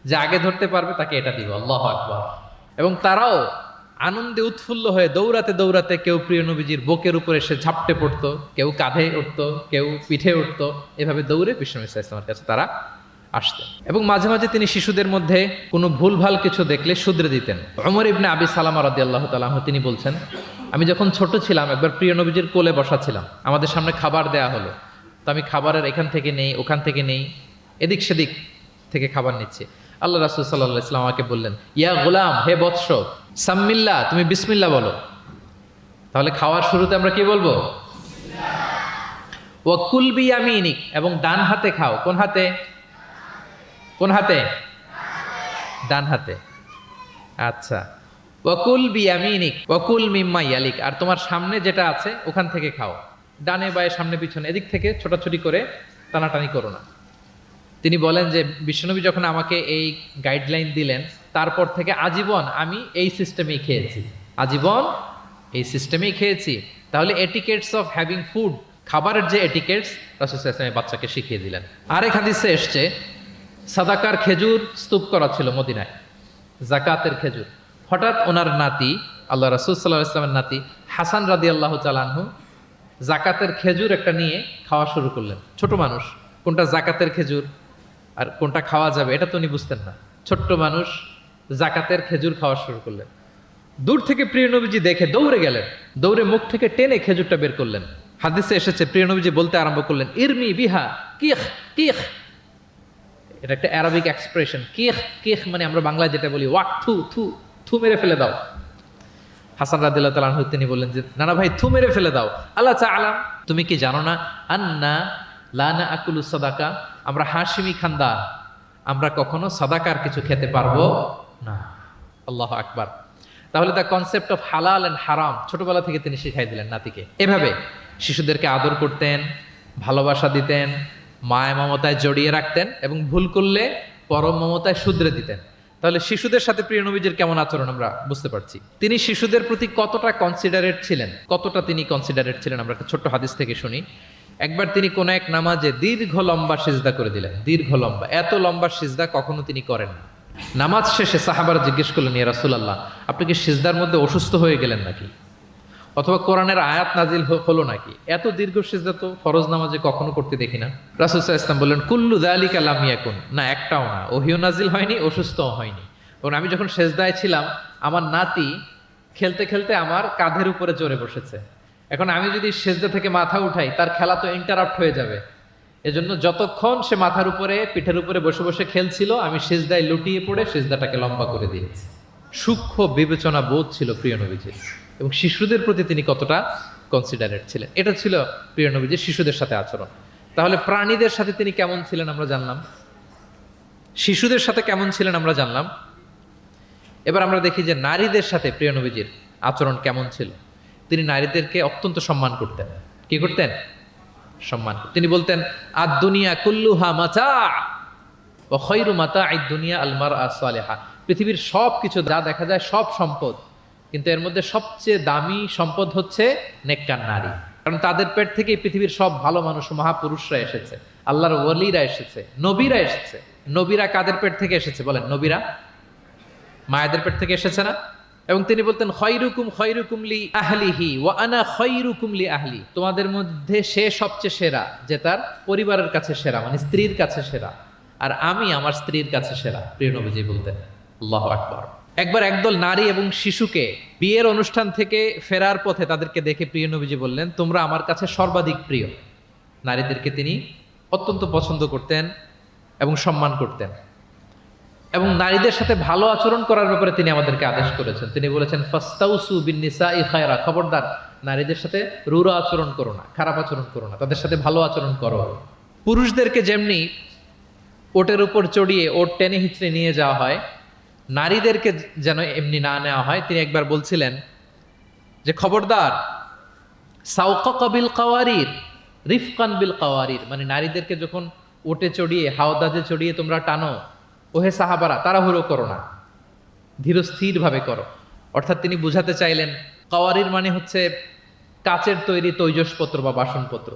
যে আগে ধরতে পারবে তাকে এটা দিব। আল্লাহু আকবার। এবং তারাও আনন্দে উৎফুল্ল হয়ে দৌড়াতে দৌড়াতে কেউ প্রিয় নবীজির বুকের উপরে এসে ঝাপটে পড়তো, কেউ কাঁধে উঠতো, কেউ পিঠে উঠতো, এভাবে দৌড়ে বিশ্বনবী সাল্লাল্লাহু আলাইহি ওয়াসাল্লামের কাছে তারা আসতেন। এবং মাঝে মাঝে তিনি শিশুদের মধ্যে কোনো ভুলভাল কিছু দেখলে শুধরে দিতেন। ওমর ইবনে আবি সালামা রাদিয়াল্লাহু তাআলা আনহু তিনি বলছেন, আমি যখন ছোট ছিলাম একবার প্রিয় নবীজির কোলে বসা ছিলাম, আমাদের সামনে খাবার দেয়া হলো, তো আমি খাবারের এখান থেকে নেই ওখান থেকে নেই, এদিক সেদিক থেকে খাবার নিচ্ছি। আল্লাহ রাসূল সাল্লাল্লাহু আলাইহি ওয়াসাল্লাম আমাকে বললেন, ইয়া গোলাম, হে বৎস, সাম্মিল্লাহ, তুমি বিসমিল্লাহ বলো। তাহলে খাওয়ার শুরুতে আমরা কি বলবো? ওয়া কুল বিয়ামিনিক, এবং ডান হাতে খাও। কোন হাতে? কোন হাতে? ডান হাতে। আচ্ছা। ওয়াকুল বিয়ামিনিক ওয়াকুল মিম্মা ইয়ালিক, আর তোমার সামনে যেটা আছে ওখান থেকে খাও। ডানে বায়ে সামনে পিছনে এদিক থেকে ছোটাছুটি করে টানাটানি করো না। তিনি বলেন যে বিশ্বনবী যখন আমাকে এই গাইডলাইন দিলেন, তারপর থেকে আজীবন আমি এই সিস্টেমেই খেয়েছি, আজীবন এই সিস্টেমেই খেয়েছি। তাহলে এটিকেটস অফ হ্যাভিং ফুড, খাবারের যে এটিকেটস, রাসূল সাল্লাল্লাহু আলাইহি ওয়াসাল্লাম বাচ্চাকে শিখিয়ে দিলেন। আরেক হাদিসে এসছে সাদাকার খেজুর স্তূপ করা ছিল মদিনায়, জাকাতের খেজুর। হঠাৎ ওনার নাতি, আল্লাহ রাসূল সাল্লাল্লাহু আলাইহি ওয়াসাল্লামের নাতি হাসান রাদিয়াল্লাহু তাআলা আনহু জাকাতের খেজুর একটা নিয়ে খাওয়া শুরু করলেন। ছোট মানুষ, কোনটা জাকাতের খেজুর আর কোনটা খাওয়া যাবে এটা তো উনি বুঝতেন না। ছোট্ট মানুষ জাকাতের খেজুর খাওয়া শুরু করলেন। দূর থেকে প্রিয় নবীজি দেখে দৌড়ে গেলেন, দৌড়ে মুখ থেকে টেনে খেজুরটা বের করলেন। হাদিসে এসেছে প্রিয় নবীজি বলতে আরম্ভ করলেন, ইরমি বিহা কিখ কিখ। এটা একটা আরবিক এক্সপ্রেশন। কিখ কিখ মানে আমরা বাংলায় যেটা বলি ওয়াক, থু থু, থু মেরে ফেলে দাও। হাসান রাদিয়াল্লাহু তাআলা আনহু তিনি বললেন যে নানা ভাই, থু মেরে ফেলে দাও। আল্লাহ তাআলাম, তুমি কি জানো না, আন্না লা নাআকুলু সাদাকা, আমরা হাশিমি খানদান, আমরা কখনো সাদাকার কিছু খেতে পারবো না। আল্লাহু আকবার। তাহলে দ্য কনসেপ্ট অফ হালাল এন্ড হারাম ছোটবেলা থেকে তিনি শিখাই দিলেন নাতিকে। এভাবে শিশুদেরকে আদর করতেন, ভালোবাসা দিতেন, মায়া মমতায় জড়িয়ে রাখতেন এবং ভুল করলে পরম মমতায় শুধরে দিতেন। তাহলে শিশুদের সাথে প্রিয় নবীজির কেমন আচরণ আমরা বুঝতে পারছি। তিনি শিশুদের প্রতি কতটা কনসিডারেট ছিলেন, কতটা তিনি কনসিডারেট ছিলেন আমরা একটা ছোট্ট হাদিস থেকে শুনি। একবার তিনি কোন এক নামাজে দীর্ঘ লম্বা সিজদা করে দিলেন, দীর্ঘ লম্বা, এত লম্বা সিজদা কখনো তিনি করেন না। নামাজ শেষে সাহাবারা জিজ্ঞেস করলেন, ইয়া রাসূলুল্লাহ, আপনি কি সিজদার মধ্যে অসুস্থ হয়ে গেলেন নাকি, অথবা কোরআনের আয়াত নাজিল হলো নাকি? এত দীর্ঘ সিজদা তো ফরজ নামাজে কখনো করতে দেখি না। রাসূল সাল্লাল্লাহু আলাইহি ওয়াসাল্লাম বললেন, কুল্লু যালিকা লাম ইয়াকুন, না একটাও না, ওহিও নাজিল হয়নি, অসুস্থও হয়নি। কারণ আমি যখন সিজদায় ছিলাম, আমার নাতি খেলতে খেলতে আমার কাঁধের উপরে চড়ে বসেছে। এখন আমি যদি সিজদা থেকে মাথা উঠাই, তার খেলা তো ইন্টারাপ্ট হয়ে যাবে। এজন্য যতক্ষণ সে মাথার উপরে পিঠের উপরে বসে বসে খেলছিল, আমি সিজদায় লুটিয়ে পড়ে সিজদাটাকে লম্বা করে দিয়েছি। সূক্ষ্ম বিবেচনা বোধ ছিল প্রিয় নবীজির, এবং শিশুদের প্রতি তিনি কতটা কনসিডারেট ছিলেন, এটা ছিল প্রিয় নবীজির শিশুদের সাথে আচরণ। তাহলে প্রাণীদের সাথে তিনি কেমন ছিলেন আমরা জানলাম, শিশুদের সাথে কেমন ছিলেন আমরা জানলাম। এবার আমরা দেখি যে নারীদের সাথে প্রিয় নবীজির আচরণ কেমন ছিল। তিনি নারীদেরকে অত্যন্ত সম্মান করতেন। কি করতেন? সম্মান করতেন। তিনি বলতেন, আদ দুনিয়া কুল্লুহা মাতা ওয়া খায়রু মাতা'আদ দুনিয়া আল মারআ সালিহা। পৃথিবীর সব কিছু যা দেখা যায় সব সম্পদ, কিন্তু এর মধ্যে সবচেয়ে দামি সম্পদ হচ্ছে নেককার নারী। কারণ তাদের পেট থেকেই পৃথিবীর সব ভালো মানুষ, মহাপুরুষরা এসেছে, আল্লাহর ওয়ালিরা এসেছে, নবীরা এসেছে। নবীরা কাদের পেট থেকে এসেছে বলেন? নবীরা মায়েদের পেট থেকে এসেছে না? এবং তিনি বলতেন, খায়রুকুম খায়রুকুম লি আহলিহি ওয়া আনা খায়রুকুম লি আহলি। তোমাদের মধ্যে সে সবচেয়ে সেরা যে তার পরিবারের কাছে সেরা, মানে স্ত্রীর কাছে সেরা, আর আমি আমার স্ত্রীর কাছে সেরা। প্রিয় নবীজি বলতেন। আল্লাহু আকবার। একবার একদল নারী এবং শিশুকে বিয়ের অনুষ্ঠান থেকে ফেরার পথে তাদেরকে দেখে প্রিয় নবীজি বললেন, তোমরা আমার কাছে সর্বাধিক প্রিয়। নারীদেরকে তিনি অত্যন্ত পছন্দ করতেন এবং সম্মান করতেন, এবং নারীদের সাথে ভালো আচরণ করার ব্যাপারে তিনি আমাদেরকে আদেশ করেছেন। তিনি বলেছেন, ফাস্তাউসু বিন্নিসাই খায়রা, খবরদার নারীদের সাথে রূঢ় আচরণ করো না, খারাপ আচরণ করো না, তাদের সাথে ভালো আচরণ করো। পুরুষদেরকে যেমনি ওটের উপর চড়িয়ে ওট টেনে হিচড়ে নিয়ে যাওয়া হয়, নারীদেরকে যেন এমনি না নেওয়া হয়। তিনি একবার বলছিলেন যে, খবরদার সাওকা বিল কাওয়ারির রিফকান বিল কাওয়ারির, মানে নারীদেরকে যখন ওটে চড়িয়ে হাওদাজে চড়িয়ে তোমরা টানো, ওহে সাহাবারা তাড়াহুড়ো করো না, ধীরস্থির ভাবে করো। অর্থাৎ তিনি বুঝাতে চাইলেন, কাওয়ারির মানে হচ্ছে কাচের তৈরি তৈজসপত্র বা বাসনপত্র।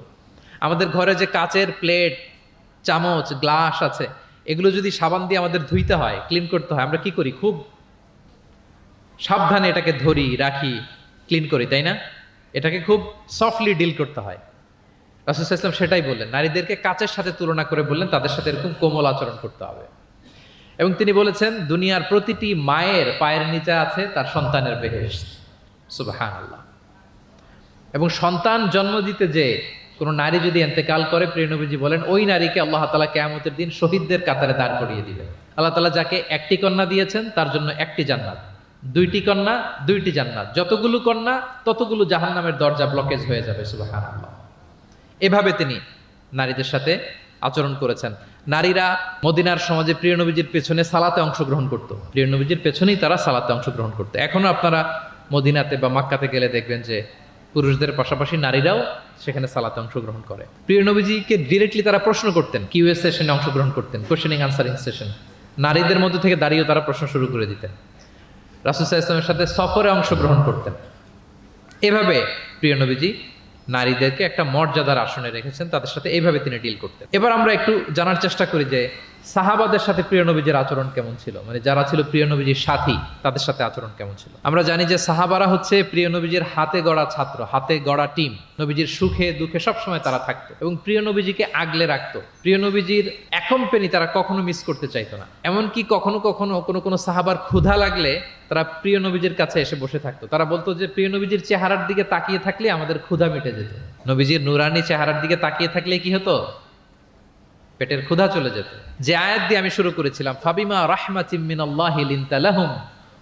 আমাদের ঘরে যে কাচের প্লেট, চামচ, গ্লাস আছে, এগুলো যদি সাবান দিয়ে আমাদের ধুইতে হয়, ক্লিন করতে হয়, আমরা কি করি? খুব সাবধানে এটাকে ধরি, রাখি, ক্লিন করি, তাই না? এটাকে খুব সফটলি ডিল করতে হয়। রাসূল সাল্লাল্লাহু আলাইহি ওয়াসাল্লাম সেটাই বললেন, নারীদেরকে কাচের সাথে তুলনা করে বললেন তাদের সাথে এরকম কোমল আচরণ করতে হবে। এবং তিনি বলেছেন, দুনিয়ার প্রতিটি মায়ের পায়ের নিচে আছে তার সন্তানের বেহেশত। সুবহানাল্লাহ। এবং সন্তান জন্ম দিতে যে কোনো নারী যদি ইন্তেকাল করে, প্রিয় নবীজি বলেন, ওই নারীকে আল্লাহ তাআলা কিয়ামতের দিন শহীদদের কাতারে দাঁড় করিয়ে দিবেন। আল্লাহ তাআলা যাকে একটি কন্যা দিয়েছেন তার জন্য একটি জান্নাত, দুইটি কন্যা দুইটি জান্নাত, যতগুলো কন্যা ততগুলো জাহান্নামের দরজা ব্লকেজ হয়ে যাবে। সুবহানাল্লাহ। এভাবে তিনি নারীদের সাথে আচরণ করেছেন। নারীরা মদিনার সমাজে প্রিয় নবীজির পেছনে সালাতে অংশগ্রহণ করত। প্রিয় নবীজির পেছনেই তারা সালাতে অংশগ্রহণ করতো। এখনো আপনারা মদিনাতে বা মক্কাতে গেলে দেখবেন যে পুরুষদের পাশাপাশি নারীরাও সেখানে সালাতে অংশগ্রহণ করে। প্রিয় নবীজিকে ডিরেক্টলি তারা প্রশ্ন করতেন, কিউএ সেশনে অংশগ্রহণ করতেন, কোশ্চেনিং আনসারিং সেশন। নারীদের মধ্যে থেকে দাঁড়িয়েও তারা প্রশ্ন শুরু করে দিতেন। রাসূল সাল্লাল্লাহু আলাইহি ওয়াসাল্লামের সাথে সফরে অংশগ্রহণ করতেন। এভাবে প্রিয় নবীজি নারীদেরকে একটা মর্যাদার আসনে রেখেছেন, তাদের সাথে এইভাবে তিনি ডিল করতেন। এবার আমরা একটু জানার চেষ্টা করি যে সাহাবাদের সাথে প্রিয় নবীজির আচরণ কেমন ছিল, মানে যারা ছিল প্রিয় নবীজির সাথী তাদের সাথে আচরণ কেমন ছিল। আমরা জানি যে সাহাবারা হচ্ছে প্রিয় নবীজির হাতে গড়া ছাত্র, হাতে গড়া টিম। নবীজির সুখে দুঃখে সবসময় তারা থাকতো এবং প্রিয় নবীজিকে আগলে রাখতো। প্রিয় নবীজির একম্পেনি তারা কখনো মিস করতে চাইতো না। এমনকি কখনো কখনো কোনো সাহাবার ক্ষুধা লাগলে তারা প্রিয় নবীজির কাছে এসে বসে থাকতো। তারা বলতো যে প্রিয় নবীজির চেহারার দিকে তাকিয়ে থাকলে আমাদের ক্ষুধা মিটে যেত। নবীজির নুরানি চেহারার দিকে তাকিয়ে থাকলে কি হতো? পেটের ক্ষুধা চলে যেত। যে আয়াত দিয়ে আমি শুরু করেছিলাম, ফাবিমা রাহমাতিম মিনাল্লাহি লিনতা লাহুম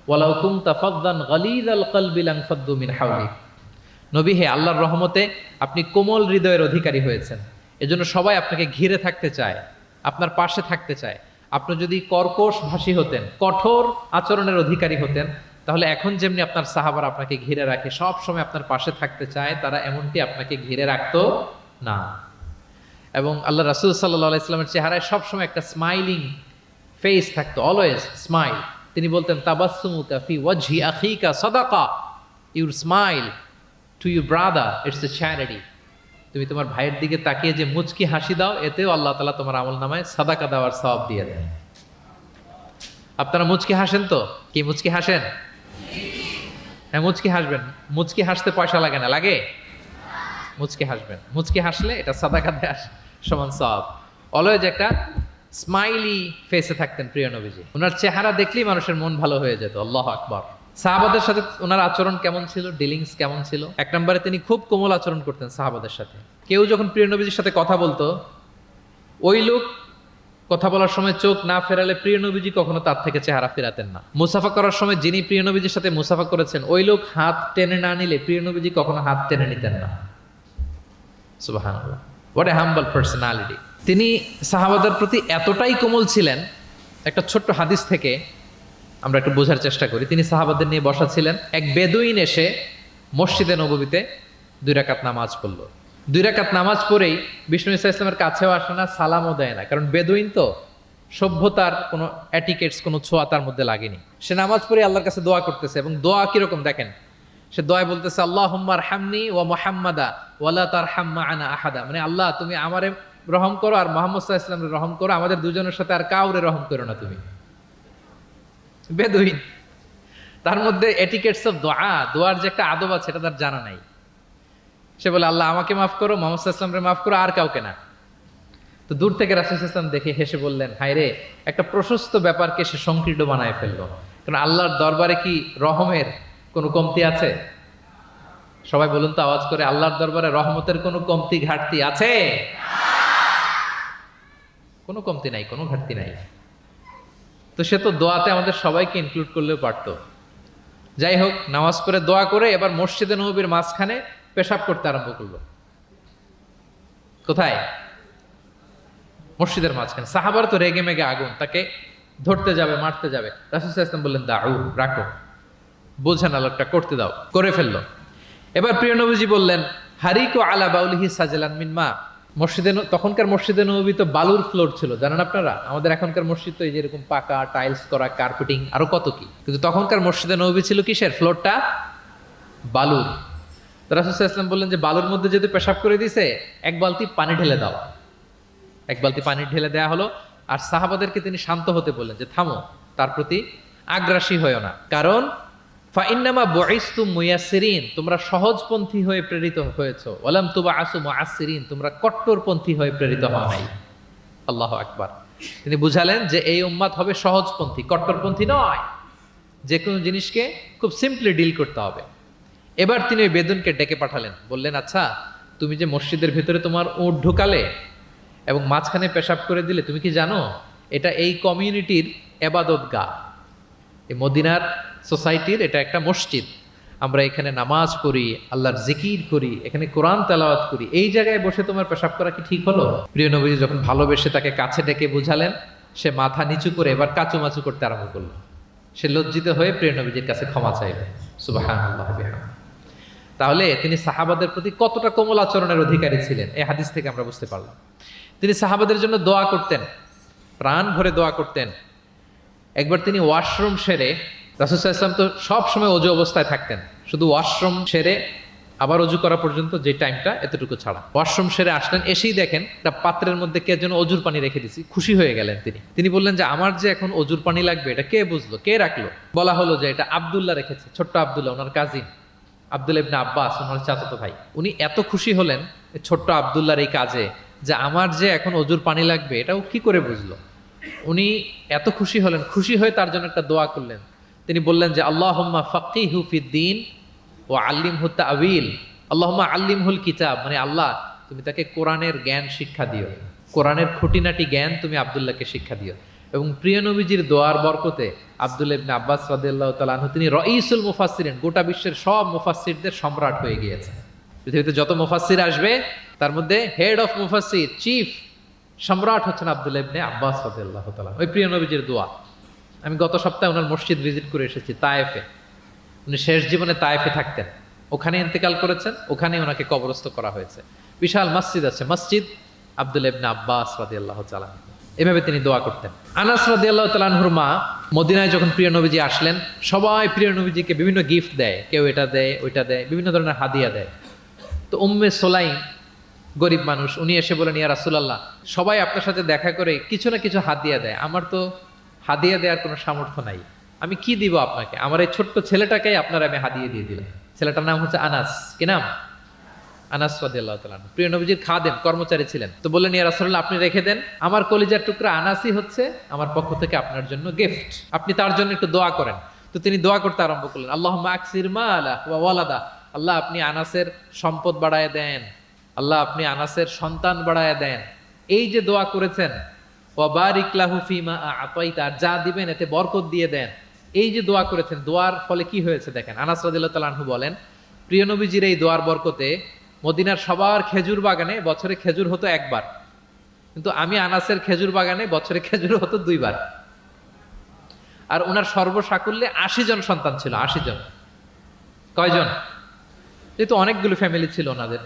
ওয়ালাউ কুনতা ফাদদান গালিযাল কলবি লানফাদ্দু মিন হাওলিক। নবী হে, আল্লাহর রহমতে আপনি কোমল হৃদয়ের অধিকারী হয়েছেন, এজন্য সবাই আপনাকে ঘিরে থাকতে চায়, আপনার পাশে থাকতে চায়। আপনি যদি কর্কশ ভাষী হতেন, কঠোর আচরণের অধিকারী হতেন, তাহলে এখন যেমনি আপনার সাহাবারা আপনাকে ঘিরে রাখে, সব সময় আপনার পাশে থাকতে চায়, তারা এমনটি আপনাকে ঘিরে রাখতো না। এবং আল্লাহ রাসূল সাল্লাল্লাহু আলাইহি ওয়াসাল্লামের চেহারায় সবসময় একটা স্মাইলিং ফেস থাকতো, অলওয়েজ স্মাইল। তিনি বলতেন, তাবাসসুমুকা ফি ওয়াজহি আখিকা সাদাকা, your smile to your brother it's a charity. তুমি তোমার ভাইয়ের দিকে তাকিয়ে যে মুচকি হাসি দাও, এতেও আল্লাহ তাআলা তোমার আমলনামায় সাদাকা দেওয়ার সওয়াব দিয়ে দেন। আপনারা মুচকি হাসেন তো? কি মুচকি হাসেন? হ্যাঁ, মুচকি হাসবেন। মুচকি হাসতে পয়সা লাগে না, লাগে? মুচকি হাসবেন। মুচকি হাসলে এটা সাদাকা দেওয়ার সমান সওয়াব। অলওয়েজ একটা স্মাইলি ফেসে থাকতেন প্রিয় নবীজি। ওনার চেহারা দেখলেই মানুষের মন ভালো হয়ে যেত। আল্লাহু আকবার। সাহাবাদের সাথে ওনার আচরণ কেমন ছিল, ডিলিংস কেমন ছিল? এক নম্বরে তিনি খুব কোমল আচরণ করতেন সাহাবাদের সাথে। কেউ যখন প্রিয় নবীজির সাথে কথা বলতো, ওই লোক কথা বলার সময় চোখ না ফেরালে প্রিয় নবীজি কখনো তার থেকে চেহারা ফেরাতেন না। মুসাফা করার সময় যিনি প্রিয় নবীজির সাথে মুসাফা করেছেন, ওই লোক হাত টেনে না নিলে প্রিয় নবীজি কখনো হাত টেনে নিতেন না। সুবহানাল্লাহ, হোয়াট এ হাম্বল পার্সোনালিটি। তিনি সাহাবাদের প্রতি এতটাই কোমল ছিলেন, একটা ছোট্ট হাদিস থেকে আমরা একটু বোঝার চেষ্টা করি। তিনি সাহাবাদের নিয়ে বসা ছিলেন, এক বেদুইন এসে মসজিদে নববীতে 2 রাকাত নামাজ পড়লো। 2 রাকাত নামাজ পড়েই বিষ্ণু ইসা ইসলামের কাছেও আসে না, সালামও দেয় না, কারণ বেদুইন তো, সভ্যতার কোনো অ্যাটিকেটস, কোনো ছোঁয়া তার মধ্যে লাগেনি। সে নামাজ পড়ে আল্লাহর কাছে দোয়া করতেছে, এবং দোয়া কিরকম দেখেন, সে দোয়ায় বলতেছে আল্লাহুম্মা আরহামনি ওয়া মুহাম্মাদা ওয়ালা তারহাম মা'আনা আহাদা, মানে আল্লাহ তুমি আমারে রহম করো আর মুহাম্মদ সাল্লাল্লাহু আলাইহি ওয়াসাল্লামের রহম করো, আমাদের দুজনের সাথে আর কাউরে রহম করো না তুমি। বেদুইন, তার মধ্যে এটিকেটস অফ দোয়া, দোয়ার যে একটা আদব আছে এটা তার জানা নাই। সে বলে আল্লাহ আমাকে মাফ করো, মুহাম্মদ সাল্লাল্লাহু আলাইহি ওয়াসাল্লামকে মাফ করো, আর কাউকে না। তো দূর থেকে রাসূল সাল্লাল্লাহু আলাইহি ওয়াসাল্লাম দেখে হেসে বললেন, হায় রে, একটা প্রশস্ত ব্যাপারকে সে সংকীর্ণ বানায় ফেললো। কারণ আল্লাহর দরবারে কি রহমের কোনো কমতি আছে? সবাই বলুন তো আওয়াজ করে, আল্লাহর দরবারে রহমতের কোনো কমতি ঘাটতি আছে? কোনো কমতি নাই, কোনো ঘাটতি নাই। তো সে তো দোয়াতে আমাদের সবাইকে ইনক্লুড করলেও পারতো। যাই হোক, নামাজ পড়ে দোয়া করে এবার মসজিদে নববীর মাঝখানে পেশাব করতে আরম্ভ করলো। কোথায়? মসজিদের মাঝখানে। সাহাবার তো রেগে মেগে আগুন, তাকে ধরতে যাবে, মারতে যাবে। রাসূল সাল্লাল্লাহু আলাইহি ওয়াসাল্লাম বললেন দাউ, রাখো, বোঝেন আলোকটা করতে দাও, করে ফেললো। এবার প্রিয় নবীজি বললেন হারিকু আলা বাউলিহি সাজলান মিন মা। মসজিদে, তখনকার মসজিদে নববী তো বালুর ফ্লোর ছিল, জানেন আপনারা? আমাদের এখনকার মসজিদ তো এই যে এরকম পাকা টাইলস করা, কার্পেটিং, আরো কত কি, কিন্তু তখনকার মসজিদে নববী ছিল কিসের? ফ্লোরটা বালুর। তো রাসূল সাল্লাল্লাহু আলাইহি ওয়াসাল্লাম বললেন যে বালুর মধ্যে যেহেতু পেশাব করে দিছে, 1 বালতি পানি ঢেলে দাও। 1 বালতি পানি ঢেলে দেয়া হলো। আর সাহাবাদেরকে তিনি শান্ত হতে বললেন যে থামো, তার প্রতি আগ্রাসী হয়েও না, কারণ ফাইন্নামা বুইসতুম মুয়াসসিরিন, তোমরা সহজপন্থী হয়ে প্রেরিত হয়েছো, ওয়ালাম তুবআসু মুআসসিরিন, তোমরা কট্টরপন্থী হয়ে প্রেরিত হও নাই। আল্লাহু আকবার। তিনি বুঝালেন যে এই উম্মাত হবে সহজপন্থী, কট্টরপন্থী নয়। যে কোনো জিনিসকে খুব সিম্পলি ডিল করতে হবে। এবার তিনি ওই বেদুনকে ডেকে পাঠালেন, বললেন আচ্ছা, তুমি যে মসজিদের ভিতরে তোমার উট ঢুকালে এবং মাঝখানে পেশাব করে দিলে, তুমি কি জানো এটা এই কমিউনিটির ইবাদতগাহ, এই মদিনার সোসাইটির এটা একটা মসজিদ। আমরা এখানে নামাজ পড়ি, আল্লাহর জিকির করি, এখানে কোরআন তেলাওয়াত করি, এই জায়গায় বসে তোমার পেশাব করা কি ঠিক হলো? প্রিয় নবীজি যখন ভালোবেসে তাকে কাছে ডেকে বুঝালেন, সে মাথা নিচু করে এবার কাচুমাচু করতে আরম্ভ করলো। সে লজ্জিত হয়ে প্রিয় নবীজির কাছে ক্ষমা চাইল। সুবহানাল্লাহ বিহামদিহি। তাহলে তিনি সাহাবাদের প্রতি কতটা কোমল আচরণের অধিকারী ছিলেন, এই হাদিস থেকে আমরা বুঝতে পারলাম। তিনি সাহাবাদের জন্য দোয়া করতেন, প্রাণ ভরে দোয়া করতেন। একবার তিনি ওয়াশরুম সেরে, রাসূল সাল্লাল্লাহু আলাইহি ওয়াসাল্লাম তো সব সময় অজু অবস্থায় থাকতেন, শুধু ওয়াশরুম সেরে আবার অজু করা পর্যন্ত যে টাইমটা, এতটুকু ছাড়া। ওয়াশরুম সেরে আসলেন, এসেই দেখেন একটা পাত্রের মধ্যে কে যেন অজুর পানি রেখে দিয়েছি। খুশি হয়ে গেলেন তিনি বললেন যে আমার যে এখন অজুর পানি লাগবে, এটা কে বুঝলো, কে রাখলো? বলা হলো যে এটা আব্দুল্লাহ রেখেছে, ছোট্ট আব্দুল্লাহ, ওনার কাজিন আব্দুল্লাহ ইবনে আব্বাস, ওনার চাচাতো ভাই। উনি এত খুশি হলেন ছোট্ট আব্দুল্লাহর এই কাজে, যে আমার যে এখন অজুর পানি লাগবে এটাও কি করে বুঝলো। উনি এত খুশি হলেন, খুশি হয়ে তার জন্য একটা দোয়া করলেন। তিনি বললেন যে আল্লাহুম্মা ফাক্কিহু ফিদ্দীন ওয়া আল্লিমহু তা'ওয়িল, আল্লাহুম্মা আল্লিমহুল কিতাব, মানে আল্লাহ তুমি তাকে কোরআনের জ্ঞান শিক্ষা দিও, কোরআনের খুঁটিনাটি জ্ঞান তুমি আব্দুল্লাহকে শিক্ষা দিও। এবং প্রিয় নবীজির দোয়ার বরকতে আব্দুল্লাহ ইবনে আব্বাস রাদিয়াল্লাহু তাআলা আনহু তিনি রাইসুল মুফাসসিরিন, গোটা বিশ্বের সব মুফাসসিরদের সম্রাট হয়ে গিয়েছে। পৃথিবীতে যত মুফাসসির আসবে তার মধ্যে হেড অফ মুফাসসির, চিফ সম্রাট হচ্ছেন আব্দুল্লাহ ইবনে আব্বাস রাদিয়াল্লাহু তাআলা। ওই প্রিয় নবীজির দোয়া। আমি গত সপ্তাহে ওনার মসজিদ ভিজিট করে এসেছি, তায়েফে। উনি শেষ জীবনে তায়েফে থাকতেন, ওখানে ইন্তেকাল করেছেন, ওখানেই ওনাকে কবরস্থ করা হয়েছে। বিশাল মসজিদ আছে, মসজিদ আব্দুল্লাহ ইবনে আব্বাস রাদিয়াল্লাহু তাআলা। এভাবে তিনি দোয়া করতেন। আনাস রাদিয়াল্লাহু তাআলা আনহুর মা মদিনায় যখন প্রিয় নবীজি আসলেন, সবাই প্রিয় নবীজিকে বিভিন্ন গিফট দেয়, কেউ এটা দেয়, ওইটা দেয়, বিভিন্ন ধরনের হাদিয়া দেয়। তো উম্মে সুলাইম গরিব মানুষ, উনি এসে বলেন ইয়া রাসূলুল্লাহ, সবাই আপনার সাথে দেখা করে কিছু না কিছু হাদিয়া দেয়, আমার তো হাদিয়া দেওয়ার কোনো সামর্থ্য নাই, আমি কি দিব আপনাকে? আমার এই ছোট্ট ছেলেটাকেই আপনার আমি হাদিয়া দিয়ে দিলাম। ছেলেটার নাম হচ্ছে আনাস। কি নাম? আনাস রাদিয়াল্লাহু তাআলা। প্রিয় নবীজির খাদেম, কর্মচারী ছিলেন। তো বললেন ইয়া রাসূলুল্লাহ, আপনি রেখে দেন, আমার কলিজার টুকরা আনাসই হচ্ছে আমার পক্ষ থেকে আপনার জন্য গিফট, আপনি তার জন্য একটু দোয়া করেন। তো তিনি দোয়া করতে আরম্ভ করলেন, আল্লাহুম্মা আকসির মালা ওয়া ওয়ালাদা, আল্লাহ আপনি আনাসের সম্পদ বাড়ায় দেন, আল্লাহ আপনি আনাসের সন্তান বাড়ায় দেন। এই যে দোয়া করেছেন, ওয়া বারিক লাহু ফিমা আতাইতা, যা দিবেন এতে বরকত দিয়ে দেন, এই যে দোয়া করেছেন, দোয়ার ফলে কি হয়েছে দেখেন। আনাস রাদিয়াল্লাহু তাআলা আনহু বলেন, প্রিয় নবীজির এই দোয়ার বরকতে মদিনার সবার খেজুর বাগানে বছরে খেজুর হতো একবার, কিন্তু আমি আনাসের খেজুর বাগানে বছরে খেজুর হতো 2 বার। আর ওনার সর্বসাকুল্যে 80 জন সন্তান ছিল। 80 জন। কয়জন? যেহেতু অনেকগুলো ফ্যামিলি ছিল ওনাদের,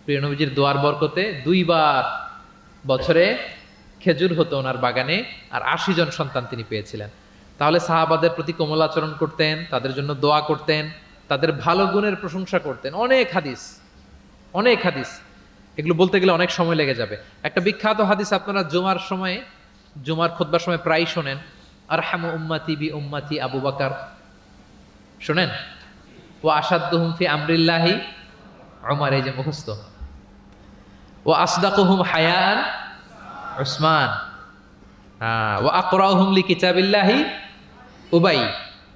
প্রিয় নবীজির দোয়ার বরকতে 2 বার বছরে খেজুর হতো ওনার বাগানে, আর 80 জন সন্তান তিনি পেয়েছিলেন। তাহলে সাহাবাদের প্রতি কোমল আচরণ করতেন, তাদের জন্য দোয়া করতেন, তাদের ভালো গুণের প্রশংসা করতেন। অনেক হাদিস, অনেক হাদিস, এগুলো বলতে গেলে অনেক সময় লেগে যাবে। একটা বিখ্যাত হাদিস আপনারা জুমার সময়ে, জুমার খুতবার সময় প্রায় শোনেন, আরহামু উম্মতি বি উম্মতি আবু বকর। শোনেন? ওয়া আশাদ্দুহুম ফি আমরিল্লাহি উমর, এই যে মুখস্থ। ওয়া আসদাকুহুম হায়ান উসমান, ওয়া আকরাউহুম লিকিতাবিল্লাহি উবাই।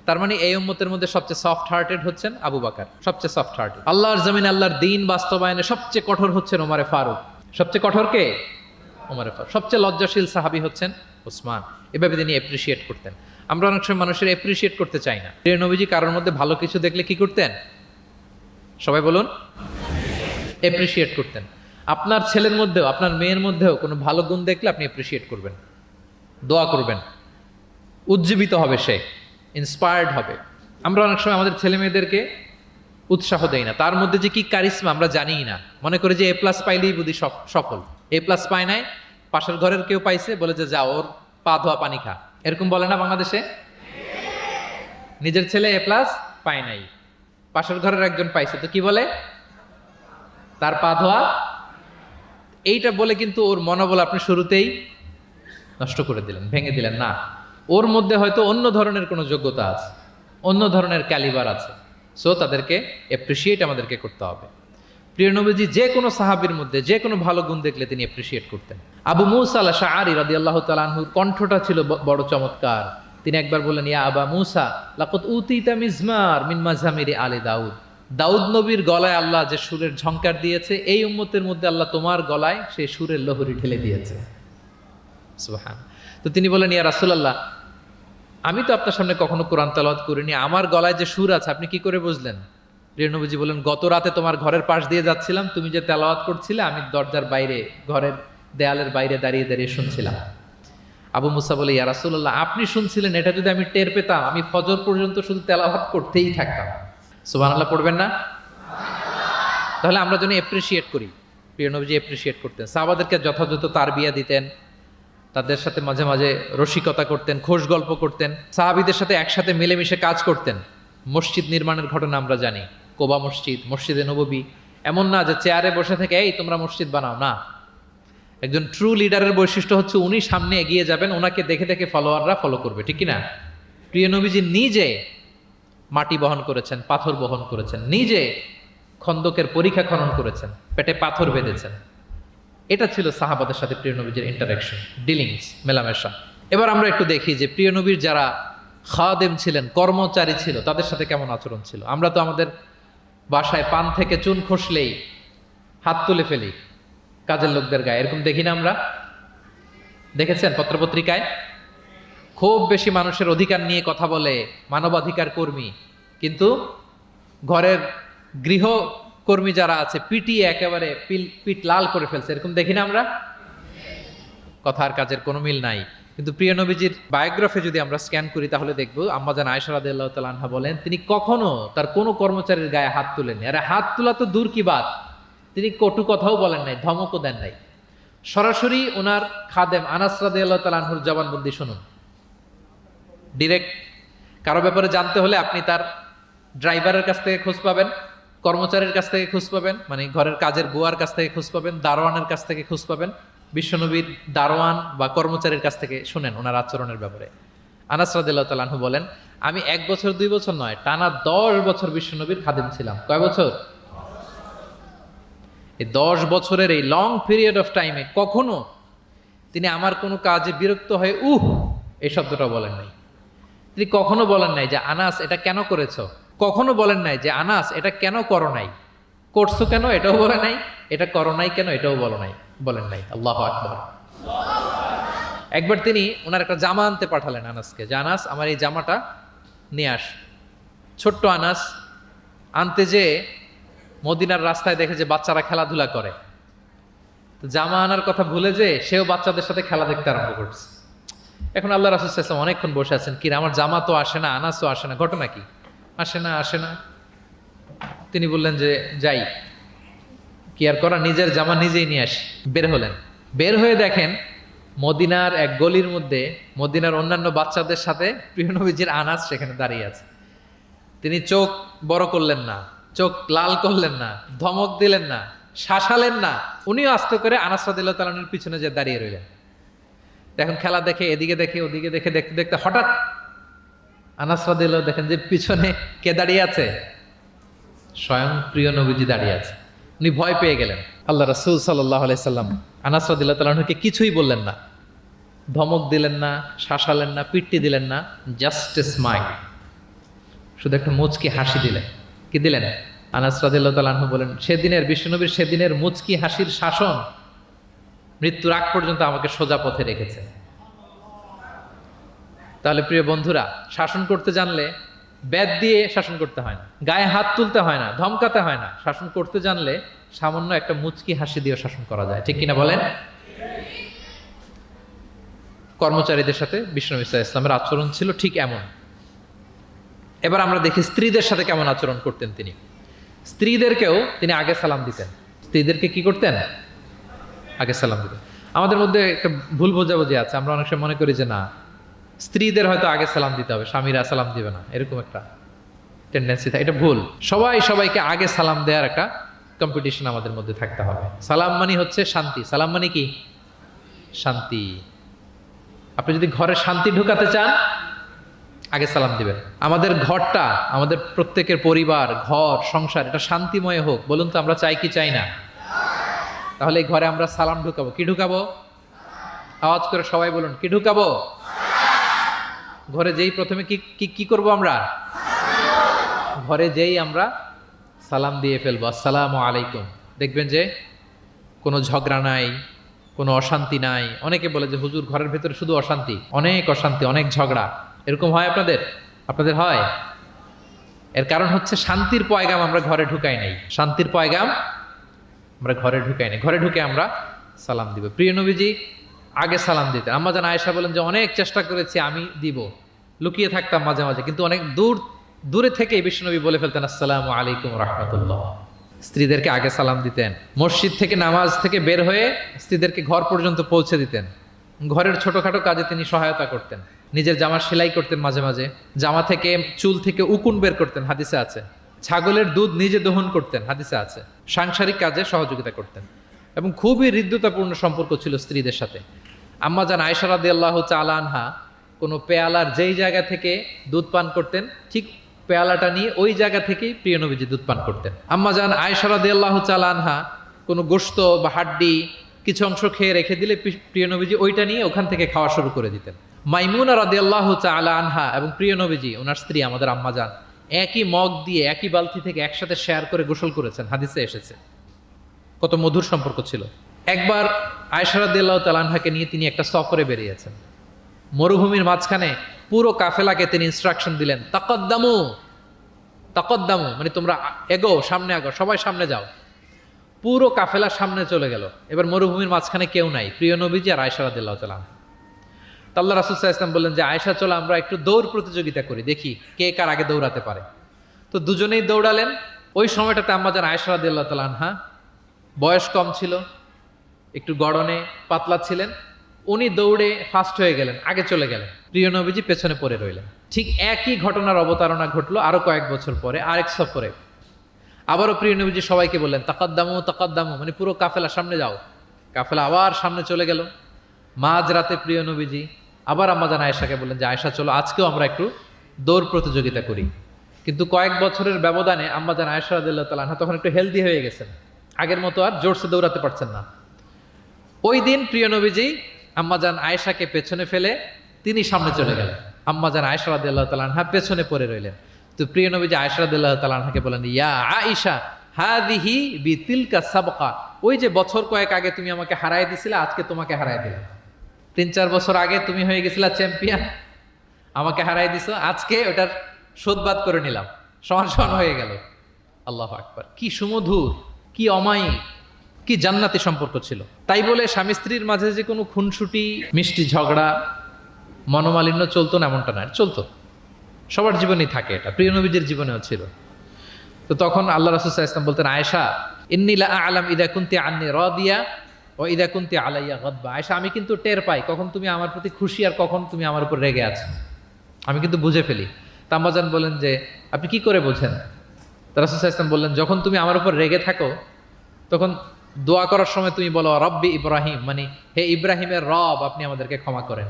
তার মানে এই উম্মতের মধ্যে সবচেয়ে সফট হার্টেড হচ্ছেন আবু বকর, সবচেয়ে সফট হার্টেড। আল্লাহর জমিনে আল্লাহর দ্বীন বাস্তবায়নে সবচেয়ে কঠোর হচ্ছেন ওমরে ফারুক। সবচেয়ে কঠোর কে? ওমরে ফারুক। সবচেয়ে লজ্জাশীল সাহাবী হচ্ছেন ওসমান। এভাবে তিনি অ্যাপ্রিশিয়েট করতেন। আমরা অনেক সময় মানুষের অ্যাপ্রিশিয়েট করতে চাই না। প্রিয় নবীজি কারোর মধ্যে ভালো কিছু দেখলে কি করতেন? সবাই বলুন, অ্যাপ্রিশিয়েট করতেন। আপনার ছেলের মধ্যেও, আপনার মেয়ের মধ্যেও কোনো ভালো গুণ দেখলে আপনি অ্যাপ্রিশিয়েট করবেন, দোয়া করবেন, উজ্জীবিত হবে সে, ইন্সপায়ার্ড হবে। আমরা অনেক সময় আমাদের ছেলে মেয়েদেরকে উৎসাহ দেই না, তার মধ্যে যে কি কারিশমা আমরা জানিই না, মনে করি যে A+ পাইলেই বুঝি সফল। A+ পায় নাই, পাশের ঘরের কেউ পাইছে, বলে যে যা ওর পা ধোয়া পানি খা, এরকম বলে না বাংলাদেশে? নিজের ছেলে A+ পায় নাই, পাশের ঘরের একজন পাইছে, তো কি বলে? তার পা ধোয়া। এইটা বলে কিন্তু ওর মনোবল আপনি শুরুতেই নষ্ট করে দিলেন, ভেঙে দিলেন। না, ওর মধ্যে হয়তো অন্য ধরনের কোনো যোগ্যতা আছে, অন্য ধরনের ক্যালিবার আছে। সো তাদেরকে অ্যাপ্রিশিয়েট আমাদেরকে করতে হবে। প্রিয় নবীজি যে কোনো সাহাবীর মধ্যে যে কোনো ভালো গুণ দেখলে তিনি অ্যাপ্রিশিয়েট করতেন। আবু মুসা আল-আশআরী রাদিয়াল্লাহু তাআলা আনহুর কণ্ঠটা ছিল বড় চমৎকার। তিনি একবার বললেন, ইয়া আবা মুসা লাকাদ উতিতা মিজমার মিন মাজামিরি আলি দাউদ। দাউদ নবীর গলায় আল্লাহ যে সুরের ঝংকার দিয়েছে, এই উম্মতের মধ্যে আল্লাহ তোমার গলায় সেই সুরের লহরী ঢেলে দিয়েছে। সুবহান। তো তিনি বলেন, ইয়া রাসূলুল্লাহ, আমি তো আপনার সামনে কখনো কোরআন তেলাওয়াত করিনি, আমার গলায় যে সুর আছে আপনি কি করে বুঝলেন? প্রিয় নবীজি বলেন, গত রাতে তোমার ঘরের পাশ দিয়ে যাচ্ছিলাম, তুমি যে তেলাওয়াত করছিলে, আমি দরজার বাইরে, ঘরের দেয়ালের বাইরে দাঁড়িয়ে দাঁড়িয়ে শুনছিলাম। আবু মুসা বলে, ইয়া রাসূলুল্লাহ, আপনি শুনছিলেন, এটা যদি আমি টের পেতাম, আমি ফজর পর্যন্ত শুধু তেলাওয়াত করতেই থাকতাম। সুবহানাল্লাহ পড়বেন না? তাহলে আমরা যেন অ্যাপ্রিশিয়েট করি। প্রিয় নবীজি অ্যাপ্রিশিয়েট করতেন, সাহাবাদেরকে যথাযথ তারবিয়া দিতেন, তাদের সাথে মাঝে মাঝে রসিকতা করতেন, খোশ গল্প করতেন, সাহাবীদের সাথে একসাথে মিলেমিশে কাজ করতেন। মসজিদ নির্মাণের ঘটনা আমরা জানি, কোবা মসজিদ, মসজিদে নববী। এমন না যে চেয়ারে বসে থেকে এই তোমরা মসজিদ বানাও, না। একজন ট্রু লিডারের বৈশিষ্ট্য হচ্ছে উনি সামনে এগিয়ে যাবেন, ওনাকে দেখে দেখে ফলোয়াররা ফলো করবে, ঠিক কি না? প্রিয় নবীজি নিজে মাটি বহন করেছেন, পাথর বহন করেছেন, নিজে খন্দকের পরীক্ষা খনন করেছেন, পেটে পাথর বেঁধেছেন। এটা ছিল সাহাবাদের সাথে প্রিয় নবীর ইন্টারাকশন, ডিলিংস, মেলামেশা। এবার আমরা একটু দেখি যে প্রিয় নবীর যারা খাদেম ছিলেন, কর্মচারী ছিল, তাদের সাথে কেমন আচরণ ছিল। আমরা তো আমাদের বাসায় পান থেকে চুন খসলেই হাত তুলে ফেলি কাজের লোকদের গায়ে, এরকম দেখি না আমরা? দেখেছেন পত্রপত্রিকায়? খুব বেশি মানুষের অধিকার নিয়ে কথা বলে, মানবাধিকার কর্মী, কিন্তু ঘরের গৃহকর্মী যারা আছে পিটিয়ে একেবারে পিঠ লাল করে ফেলছে, এরকম দেখি না আমরা? কথার কাজের কোনো মিল নাই। কিন্তু প্রিয় নবীজির বায়োগ্রাফি যদি আমরা স্ক্যান করি তাহলে দেখবো, আম্মা জান আয়েশা রাদিয়াল্লাহু তাআলা আনহা বলেন, তিনি কখনো তার কোনো কর্মচারীর গায়ে হাত তুলেননি। আরে হাত তোলা তো দূর কি বাত, তিনি কটু কথাও বলেন নাই, ধমকও দেন নাই। সরাসরি ওনার খাদেম আনাস রাদিয়াল্লাহু তাআলা আনহুর জবানবন্দি শুনুন। ডিরেক্ট কারো ব্যাপারে জানতে হলে আপনি তার ড্রাইভারের কাছ থেকে খোঁজ পাবেন, কর্মচারীর কাছ থেকে খোঁজ পাবেন, মানে ঘরের কাজের বুয়ার কাছ থেকে খোঁজ পাবেন, দারোয়ানের কাছ থেকে খোঁজ পাবেন। বিশ্বনবীর দারোয়ান বা কর্মচারীর কাছ থেকে শুনেন ওনার আচরণের ব্যাপারে। আনাস রাদিয়াল্লাহু তাআলা আনহু বলেন, আমি 1 বছর 2 বছর নয়, টানা 10 বছর বিশ্বনবীর খাদেম ছিলাম। কয় বছর? এই 10 বছরের এই লং পিরিয়ড অফ টাইমে কখনো তিনি আমার কোনো কাজে বিরক্ত হয়ে এই শব্দটা বলেন নাই। তিনি কখনো বলেন নাই যে আনাস এটা কেন করেছো, কখনো বলেন নাই যে আনাস এটা কেন করো নাই, করছো কেন এটাও বলে নাই, এটা করো নাই কেন এটাও বলেন নাই। আল্লাহু আকবার। একবার তিনি ওনার একটা জামা আনতে পাঠালেন আনাসকে, যে আনাস আমার এই জামাটা নিয়ে আস। ছোট্ট আনাস আনতে যেয়ে মদিনার রাস্তায় দেখে যে বাচ্চারা খেলাধুলা করে, তো জামা আনার কথা ভুলে যে সেও বাচ্চাদের সাথে খেলা দেখতে আরম্ভ করছে। এখন আল্লাহ রাসূল সাল্লাল্লাহু আলাইহি ওয়াসাল্লাম অনেকক্ষণ বসে আছেন, কি রে, আমার জামা তো আসে না, আনাসও আসে না, ঘটনা কি? আসে না। তিনি বললেন যে যাই, কি আর করা, নিজের জামা নিজেই নিয়ে আসি। বের হলেন, বের হয়ে দেখেন মদিনার এক গলির মধ্যে মদিনার অন্যান্য বাচ্চাদের সাথে প্রিয় নবীজির আনাস সেখানে দাঁড়িয়ে আছে। তিনি চোখ বড় করলেন না, চোখ লাল করলেন না, ধমক দিলেন না, শাসালেন না, উনিও আস্তে করে আনাস রাদিয়াল্লাহু তাআলা আনহুর পিছনে যে দাঁড়িয়ে রইলেন। এখন খেলা দেখে, এদিকে দেখে ওদিকে দেখে, দেখতে দেখতে হঠাৎ আনাস রাদিয়াল্লাহু দেখেন যে পিছনে কে দাঁড়িয়ে আছে? স্বয়ং প্রিয় নবীজি দাঁড়িয়ে আছে। উনি ভয় পেয়ে গেলেন। আল্লাহ রাসূল সাল্লাল্লাহু আলাইহি সাল্লাম আনাস রাদিয়াল্লাহু তাআলা আনহুকে কিছুই বললেন না, ধমক দিলেন না, শাসালেন না, পিট্টি দিলেন না, জাস্ট এ স্মাইল, শুধু একটা মুচকি হাসি দিলেন। কি দিলেন? আনাস রাদিয়াল্লাহু তাআলা আনহু বলেন, সেদিনের বিশ্বনবীর সেদিনের মুচকি হাসির শাসন মৃত্যুর আগ পর্যন্ত আমাকে সোজা পথে রেখেছে। তাহলে প্রিয় বন্ধুরা, শাসন করতে জানলে ব্যাট দিয়ে শাসন করতে হয় না, গায়ে হাত তুলতে হয় না, ধমকাতে হয় না। শাসন করতে জানলে সামান্য একটা মুচকি হাসি দিয়ে শাসন করা যায়, ঠিক কিনা বলেন? কর্মচারীদের সাথে বিশ্বনবী সাল্লাল্লাহু আলাইহি ওয়াসাল্লামের আচরণ ছিল ঠিক এমন। এবার আমরা দেখি স্ত্রীদের সাথে কেমন আচরণ করতেন তিনি। স্ত্রীদেরকেও তিনি আগে সালাম দিতেন। স্ত্রীদেরকে কি করতেন? আগে সালাম দিতেন। আমাদের মধ্যে একটা ভুল বোঝাবুঝি আছে, আমরা অনেক সময় মনে করি যে না, স্ত্রীদের হয়তো আগে সালাম দিতে হবে, স্বামীরা সালাম দিবে না, এরকম একটা টেন্ডেন্সি থাকে। এটা ভুল। সবাইকে আগে সালাম দেওয়ার একটা কম্পিটিশন আমাদের মধ্যে থাকতে হবে। সালাম মানে হচ্ছে শান্তি। সালাম মানে কি? শান্তি। আপনি যদি ঘরে শান্তি ঢুকাতে চান, আগে সালাম দিবেন। আমাদের ঘরটা, আমাদের প্রত্যেকের পরিবার, ঘর, সংসার, এটা শান্তিময় হোক। বলুন তো আমরা চাই কি চাই না? তাহলে এই ঘরে আমরা সালাম ঢুকাবো। কি ঢুকাবো? আওয়াজ করে সবাই বলুন, কি ঢুকাবো? ঘরে যেই প্রথমে কি করব আমরা? ঘরে যেই আমরা সালাম দিয়ে ফেলবো, আসসালামু আলাইকুম। দেখবেন যে কোনো ঝগড়া নাই, কোনো অশান্তি নাই। অনেকে বলে যে হুজুর ঘরের ভেতরে শুধু অশান্তি, অনেক অশান্তি, অনেক ঝগড়া। এরকম হয় আপনাদের হয়? এর কারণ হচ্ছে শান্তির পয়গাম আমরা ঘরে ঢুকাই নাই। শান্তির পয়গাম আমরা ঘরে ঢুকাই নাই। ঘরে ঢুকে আমরা সালাম দিব। প্রিয় নবীজি আগে সালাম দিতেন। আম্মা জান আয়েশা বলেন যে অনেক চেষ্টা করেছি আমি দিব, লুকিয়ে থাকতাম মাঝে মাঝে, কিন্তু অনেক দূরে থেকেই বিশ্বনবী বলে ফেলতেন আসসালামু আলাইকুম রাহমাতুল্লাহ। স্ত্রীদেরকে আগে সালাম দিতেন। মসজিদ থেকে, নামাজ থেকে বের হয়ে স্ত্রীদেরকে ঘর পর্যন্ত পৌঁছে দিতেন। ঘরের ছোটখাটো কাজে তিনি সহায়তা করতেন। নিজের জামা সেলাই করতেন, মাঝে মাঝে জামা থেকে, চুল থেকে উকুন বের করতেন, হাদিসে আছে। ছাগলের দুধ নিজে দহন করতেন, হাদিসে আছে। সাংসারিক কাজে সহযোগিতা করতেন এবং খুবই হৃদ্যতাপূর্ণ সম্পর্ক ছিল স্ত্রীদের সাথে। আম্মা জান আয়েশা রাদিয়াল্লাহু তাআলা আনহা কোনো পেয়ালার যেই জায়গা থেকে দুধ পান করতেন, ঠিক পেয়ালাটা নিয়ে ওই জায়গা থেকেই প্রিয় নবীজি দুধ পান করতেন। আম্মা জান আয়েশা রাদিয়াল্লাহু তাআলা আনহা কোনো গোশত বা হাড্ডি কিছু অংশ খেয়ে রেখে দিলে প্রিয় নবীজি ওইটা নিয়ে ওখান থেকে খাওয়া শুরু করে দিতেন। মাইমুনা রাদিয়াল্লাহু তাআলা আনহা এবং প্রিয় নবীজি, ওনার স্ত্রী আমাদের আম্মা জান, একই মগ দিয়ে, একই বালতি থেকে একসাথে শেয়ার করে গোসল করেছেন, হাদিসে এসেছে। কত মধুর সম্পর্ক ছিল। একবার আয়েশা রাদিয়াল্লাহু তাআলা আনহাকে নিয়ে তিনি একটা সফরে বেরিয়েছেন। মরুভূমির মাঝখানে পুরো কাফেলাকে তিনি ইনস্ট্রাকশন দিলেন, তাকাদ্দামু, মানে তোমরা এগো, সামনে আগো, সবাই সামনে যাও। পুরো কাফেলা সামনে চলে গেল। এবার মরুভূমির মাঝখানে কেউ নাই, প্রিয় নবীজি আর আয়েশা রাদিয়াল্লাহু তাআলা। আল্লাহ রাসূল সাল্লাল্লাহু আলাইহি ওয়াসাল্লাম বললেন যে আয়েশা, চলো আমরা একটু দৌড় প্রতিযোগিতা করি, দেখি কে কার আগে দৌড়াতে পারে। তো দুজনেই দৌড়ালেন। ওই সময়টাতে আম্মা জান আয়েশা রাদিয়াল্লাহু তাআলা আনহা বয়স কম ছিল, একটু গড়নে পাতলা ছিলেন। উনি দৌড়ে ফাস্ট হয়ে গেলেন, আগে চলে গেলেন। প্রিয় নবীজি পেছনে পড়ে রইলেন। ঠিক একই ঘটনার অবতারণা ঘটলো আরো কয়েক বছর পরে আরেক সফরে। আবারও প্রিয় নবীজি সবাইকে বললেন তাকাদ্দামু, মানে পুরো কাফেলা সামনে যাও। কাফেলা আবার সামনে চলে গেল। মাঝরাতে প্রিয় নবীজি আবার আম্মা জান আয়েশাকে বললেন যে আয়েশা, চলো আজকেও আমরা একটু দৌড় প্রতিযোগিতা করি। কিন্তু কয়েক বছরের ব্যবধানে আম্মা জান আয়েশা রাদিয়াল্লাহু তাআলা আনহা তখন একটু হেলদি হয়ে গেছেন, আগের মতো আর জোরসে দৌড়াতে পারছেন না। ওই দিন প্রিয় নবীজি আম্মা জান আয়েশাকে পেছনে ফেলে তিনি সামনে চলে গেলেন। আম্মা জান আয়েশা রাদিয়াল্লাহু তাআলা আনহা পেছনে পড়ে রইলেন। তো প্রিয় নবীজি আয়েশা রাদিয়াল্লাহু তাআলা আনহাকে বলেন, ইয়া আয়েশা হাদিহি বিতিলকা সাবকা, ওই যে বছর কয়েক আগে তুমি আমাকে হারায় দিছিলে, আজকে তোমাকে হারায় দিলাম। 3-4 বছর আগে তুমি হয়ে গেছিলা চ্যাম্পিয়ন, আমাকে হারাই দিছো, আজকে ওটার শোধবাদ করে নিলাম, সমান সমান হয়ে গেল। আল্লাহু আকবার! কি সুমধুর, কি অমায়িক, কি জান্নাতি সম্পর্ক ছিল। তাই বলে স্বামী স্ত্রীর মাঝে যে কোনো খুনসুটি, মিষ্টি ঝগড়া মনোমালিন্য চলতো না এমনটা না, চলতো, সবার জীবনেই থাকে, এটা প্রিয় নবীজির জীবনেও ছিল। তো তখন আল্লাহ রাসূল সাল্লাল্লাহু আলাইহি ওয়াসাল্লাম বলতেন, আয়েশা ইন্নী লা আ'লাম ইযা কুনতি আন্নী রাদিয়া ওয়া ইযা কুনতি আলাইয়া গাদবা। আয়েশা, আমি কিন্তু টের পাই কখন তুমি আমার প্রতি খুশি আর কখন তুমি আমার উপর রেগে আছো, আমি কিন্তু বুঝে ফেলি। তা আম্মাজান বলেন যে আপনি কি করে বোঝেন? তা রাসূল সাল্লাল্লাহু আলাইহি ওয়াসাল্লাম বললেন, যখন তুমি আমার উপর রেগে থাকো তখন দোয়া করার সময় তুমি বলো রব্বি ইব্রাহিম, মানে হে ইব্রাহিমের রব আপনি আমাদেরকে ক্ষমা করেন,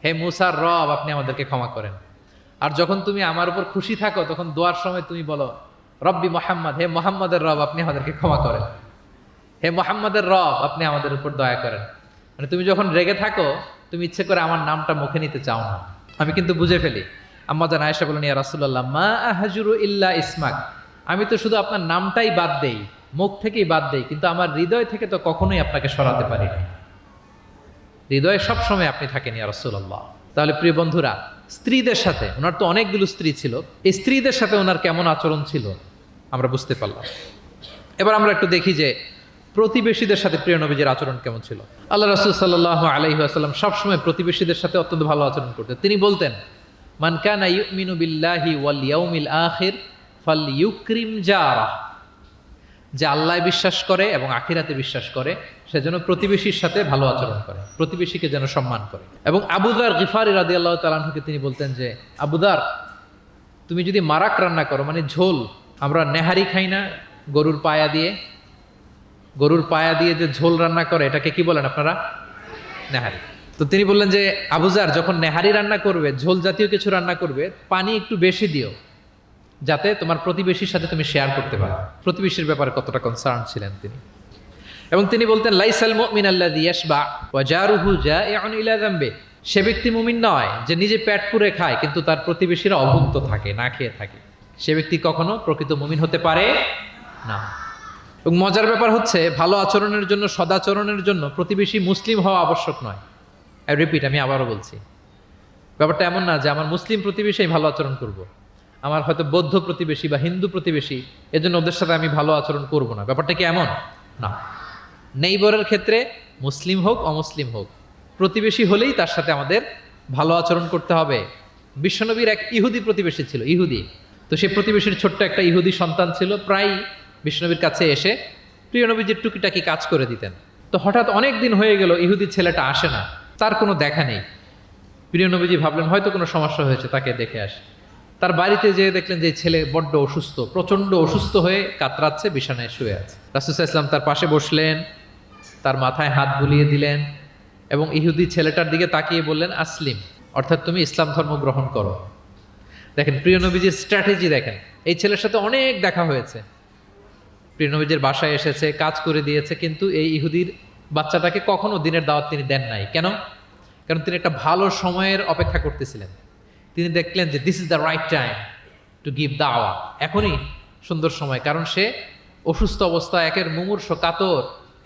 হে মুসার রব আপনি আমাদেরকে ক্ষমা করেন। আর যখন তুমি আমার উপর খুশি থাকো তখন দোয়ার সময় তুমি বলো রব্বি মোহাম্মদ, হে মোহাম্মদের রব আপনি আমাদেরকে ক্ষমা করেন, হে মোহাম্মদের রব আপনি আমাদের উপর দয়া করেন। মানে তুমি যখন রেগে থাকো তুমি ইচ্ছে করে আমার নামটা মুখে নিতে চাও না, আমি কিন্তু বুঝে ফেলি। আম্মা জান আয়েশা বলেন, ইয়া রাসূলুল্লাহ মা আহজুরু ইল্লা ইসমাক, আমি তো শুধু আপনার নামটাই বাদ দেই, মুখ থেকেই বাদ দেই, কিন্তু আমার হৃদয় থেকে তো কখনোই আপনাকে সরাতে পারি না, হৃদয়ে সবসময় আপনি থাকেন ইয়া রাসূলুল্লাহ। তাহলে প্রিয় বন্ধুরা, স্ত্রীদের সাথে, ওনার তো অনেকগুলো স্ত্রী ছিল, এই স্ত্রীদের সাথে ওনার কেমন আচরণ ছিল আমরা বুঝতে পারলাম। এবার আমরা একটু দেখি যে প্রতিবেশীদের সাথে প্রিয় নবীজির আচরণ কেমন ছিল। আল্লাহ রাসূল সাল্লাল্লাহু আলাইহি ওয়াসাল্লাম সবসময় প্রতিবেশীদের সাথে অত্যন্ত ভালো আচরণ করতেন। তিনি বলতেন, মান কানা ইউমিনু বিল্লাহি ওয়াল ইয়াউমিল আখির ফালইউকরিম জারাহ, যে আল্লাহ বিশ্বাস করে এবং আখিরাতে বিশ্বাস করে সে যেন প্রতিবেশীর সাথে ভালো আচরণ করে, প্রতিবেশীকে যেন সম্মান করে। এবং আবু যার গিফারি রাদিয়াল্লাহু তাআলা আনহুকে তিনি বলতেন যে, আবু যার তুমি যদি মারাক রান্না করো, মানে ঝোল, আমরা নেহারি খাই না গরুর পায়া দিয়ে, গরুর পায়া দিয়ে যে ঝোল রান্না করে এটাকে কি বলেন আপনারা? নেহারি। তো তিনি বললেন যে আবু যার যখন নেহারি রান্না করবে, ঝোল জাতীয় কিছু রান্না করবে, পানি একটু বেশি দিও যাতে তোমার প্রতিবেশীর সাথে তুমি শেয়ার করতে পারো। প্রতিবেশীর ব্যাপারে কতটা কনসার্ন ছিলেন তিনি। এবং তিনি বলতেন, লাইসাল মুমিন আল্লাযী ইয়াশবা ওয়া জারুহু জাইউন ইলা যামবি, সে ব্যক্তি মুমিন নয় যে নিজে পেট পুরে খায় কিন্তু তার প্রতিবেশীরা অভুক্ত থাকে, না খেয়ে থাকে, সে ব্যক্তি কখনো প্রকৃত মুমিন হতে পারে না। এবং মজার ব্যাপার হচ্ছে, ভালো আচরণের জন্য, সদাচরণের জন্য প্রতিবেশী মুসলিম হওয়া আবশ্যক নয়। আই রিপিট, আমি আবারও বলছি, ব্যাপারটা এমন না যে আমার মুসলিম প্রতিবেশী ভালো আচরণ করব, আমার হয়তো বৌদ্ধ প্রতিবেশী বা হিন্দু প্রতিবেশী, এজন্য ওদের সাথে আমি ভালো আচরণ করব না। ব্যাপারটা কি এমন না। নেইবরের ক্ষেত্রে মুসলিম হোক অমুসলিম হোক, প্রতিবেশী হলেই তার সাথে আমাদের ভালো আচরণ করতে হবে। বিশ্বনবীর এক ইহুদি প্রতিবেশী ছিল, ইহুদি। তো সেই প্রতিবেশীর ছোট্ট একটা ইহুদি সন্তান ছিল, প্রায় বিশ্বনবীর কাছে এসে প্রিয় নবীজির টুকিটাকি কাজ করে দিতেন। তো হঠাৎ অনেক দিন হয়ে গেল ইহুদি ছেলেটা আসে না, তার কোনো দেখা নেই। প্রিয় নবীজি ভাবলেন হয়তো কোনো সমস্যা হয়েছে, তাকে দেখে আসে। তার বাড়িতে যেয়ে দেখলেন যে ছেলে বড্ড অসুস্থ, প্রচণ্ড অসুস্থ হয়ে কাতরাচ্ছে, বিছানায় শুয়ে আছে। রাসূল সাল্লাল্লাহু আলাইহি ওয়াসাল্লাম তার পাশে বসলেন, তার মাথায় হাত বুলিয়ে দিলেন এবং ইহুদি ছেলেটার দিকে তাকিয়ে বললেন, আসলিম, অর্থাৎ তুমি ইসলাম ধর্ম গ্রহণ করো। দেখেন প্রিয় নবীজির স্ট্র্যাটেজি, দেখেন এই ছেলের সাথে অনেক দেখা হয়েছে, প্রিয় নবীজির বাসায় এসেছে, কাজ করে দিয়েছে, কিন্তু এই ইহুদির বাচ্চাটাকে কখনো দিনের দাওয়াত তিনি দেন নাই। কেন? কারণ তিনি একটা ভালো সময়ের অপেক্ষা করতেছিলেন। তিনি দেখলেন যে this is the right time to give দাওয়া, এখনই সুন্দর সময়, কারণ সে অসুস্থ অবস্থা, একের মুমূর্ষ কাতর,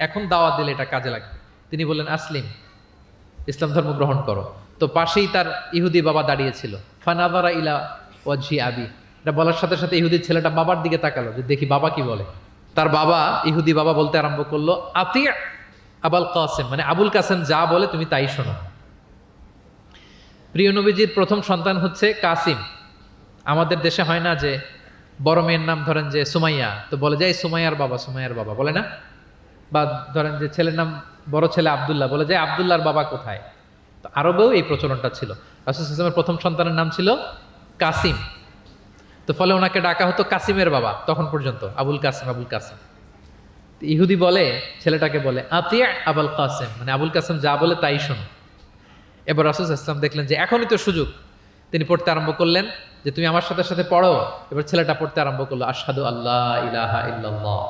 এখন দাওয়াত দিলে এটা কাজে লাগবে। তিনি বললেন, আসলিম, ইসলাম ধর্ম গ্রহণ করো। তো পাশেই তার ইহুদি বাবা দাঁড়িয়েছিল। ফানাযারা ইলা ওয়াজহি আবি, এটা বলার সাথে সাথে ইহুদি ছেলেটা বাবার দিকে তাকালো যে দেখি বাবা কি বলে। তার বাবা, ইহুদি বাবা বলতে আরম্ভ করলো, আতি আবুল কাসেম, মানে আবুল কাসেম যা বলে তুমি তাই শোনো। প্রিয় নবীজির প্রথম সন্তান হচ্ছে কাসিম। আমাদের দেশে হয় না যে বড় মেয়ের নাম ধরেন যে সুমাইয়া, তো বলে যায় সুমাইয়ার বাবা, সুমাইয়ার বাবা বলে না। বা ধরেন যে ছেলের নাম, বড় ছেলে আব্দুল্লাহ, বলে যায় আব্দুল্লাহর বাবা কোথায়। তো আরবেও এই প্রচলনটা ছিল। রাসূল সাল্লাল্লাহু আলাইহি ওয়াসাল্লামের প্রথম সন্তানের নাম ছিল কাসিম, তো ফলে ওনাকে ডাকা হতো কাসিমের বাবা তখন পর্যন্ত, আবুল কাসেম, আবুল কাসেম। ইহুদি বলে, ছেলেটাকে বলে আতিয়া আবুল কাসেম, মানে আবুল কাসেম যা বলে তাই শোনো। এবার রাসূল সাল্লাল্লাহু আলাইহি ওয়াসাল্লাম দেখলেন যে এখনই তো সুযোগ, তিনি পড়তে আরম্ভ করলেন যে তুমি আমার সাথে সাথে পড়ো। এবার ছেলেটা পড়তে আরম্ভ করলো, আশহাদু আল্লা ইলাহা ইল্লাল্লাহ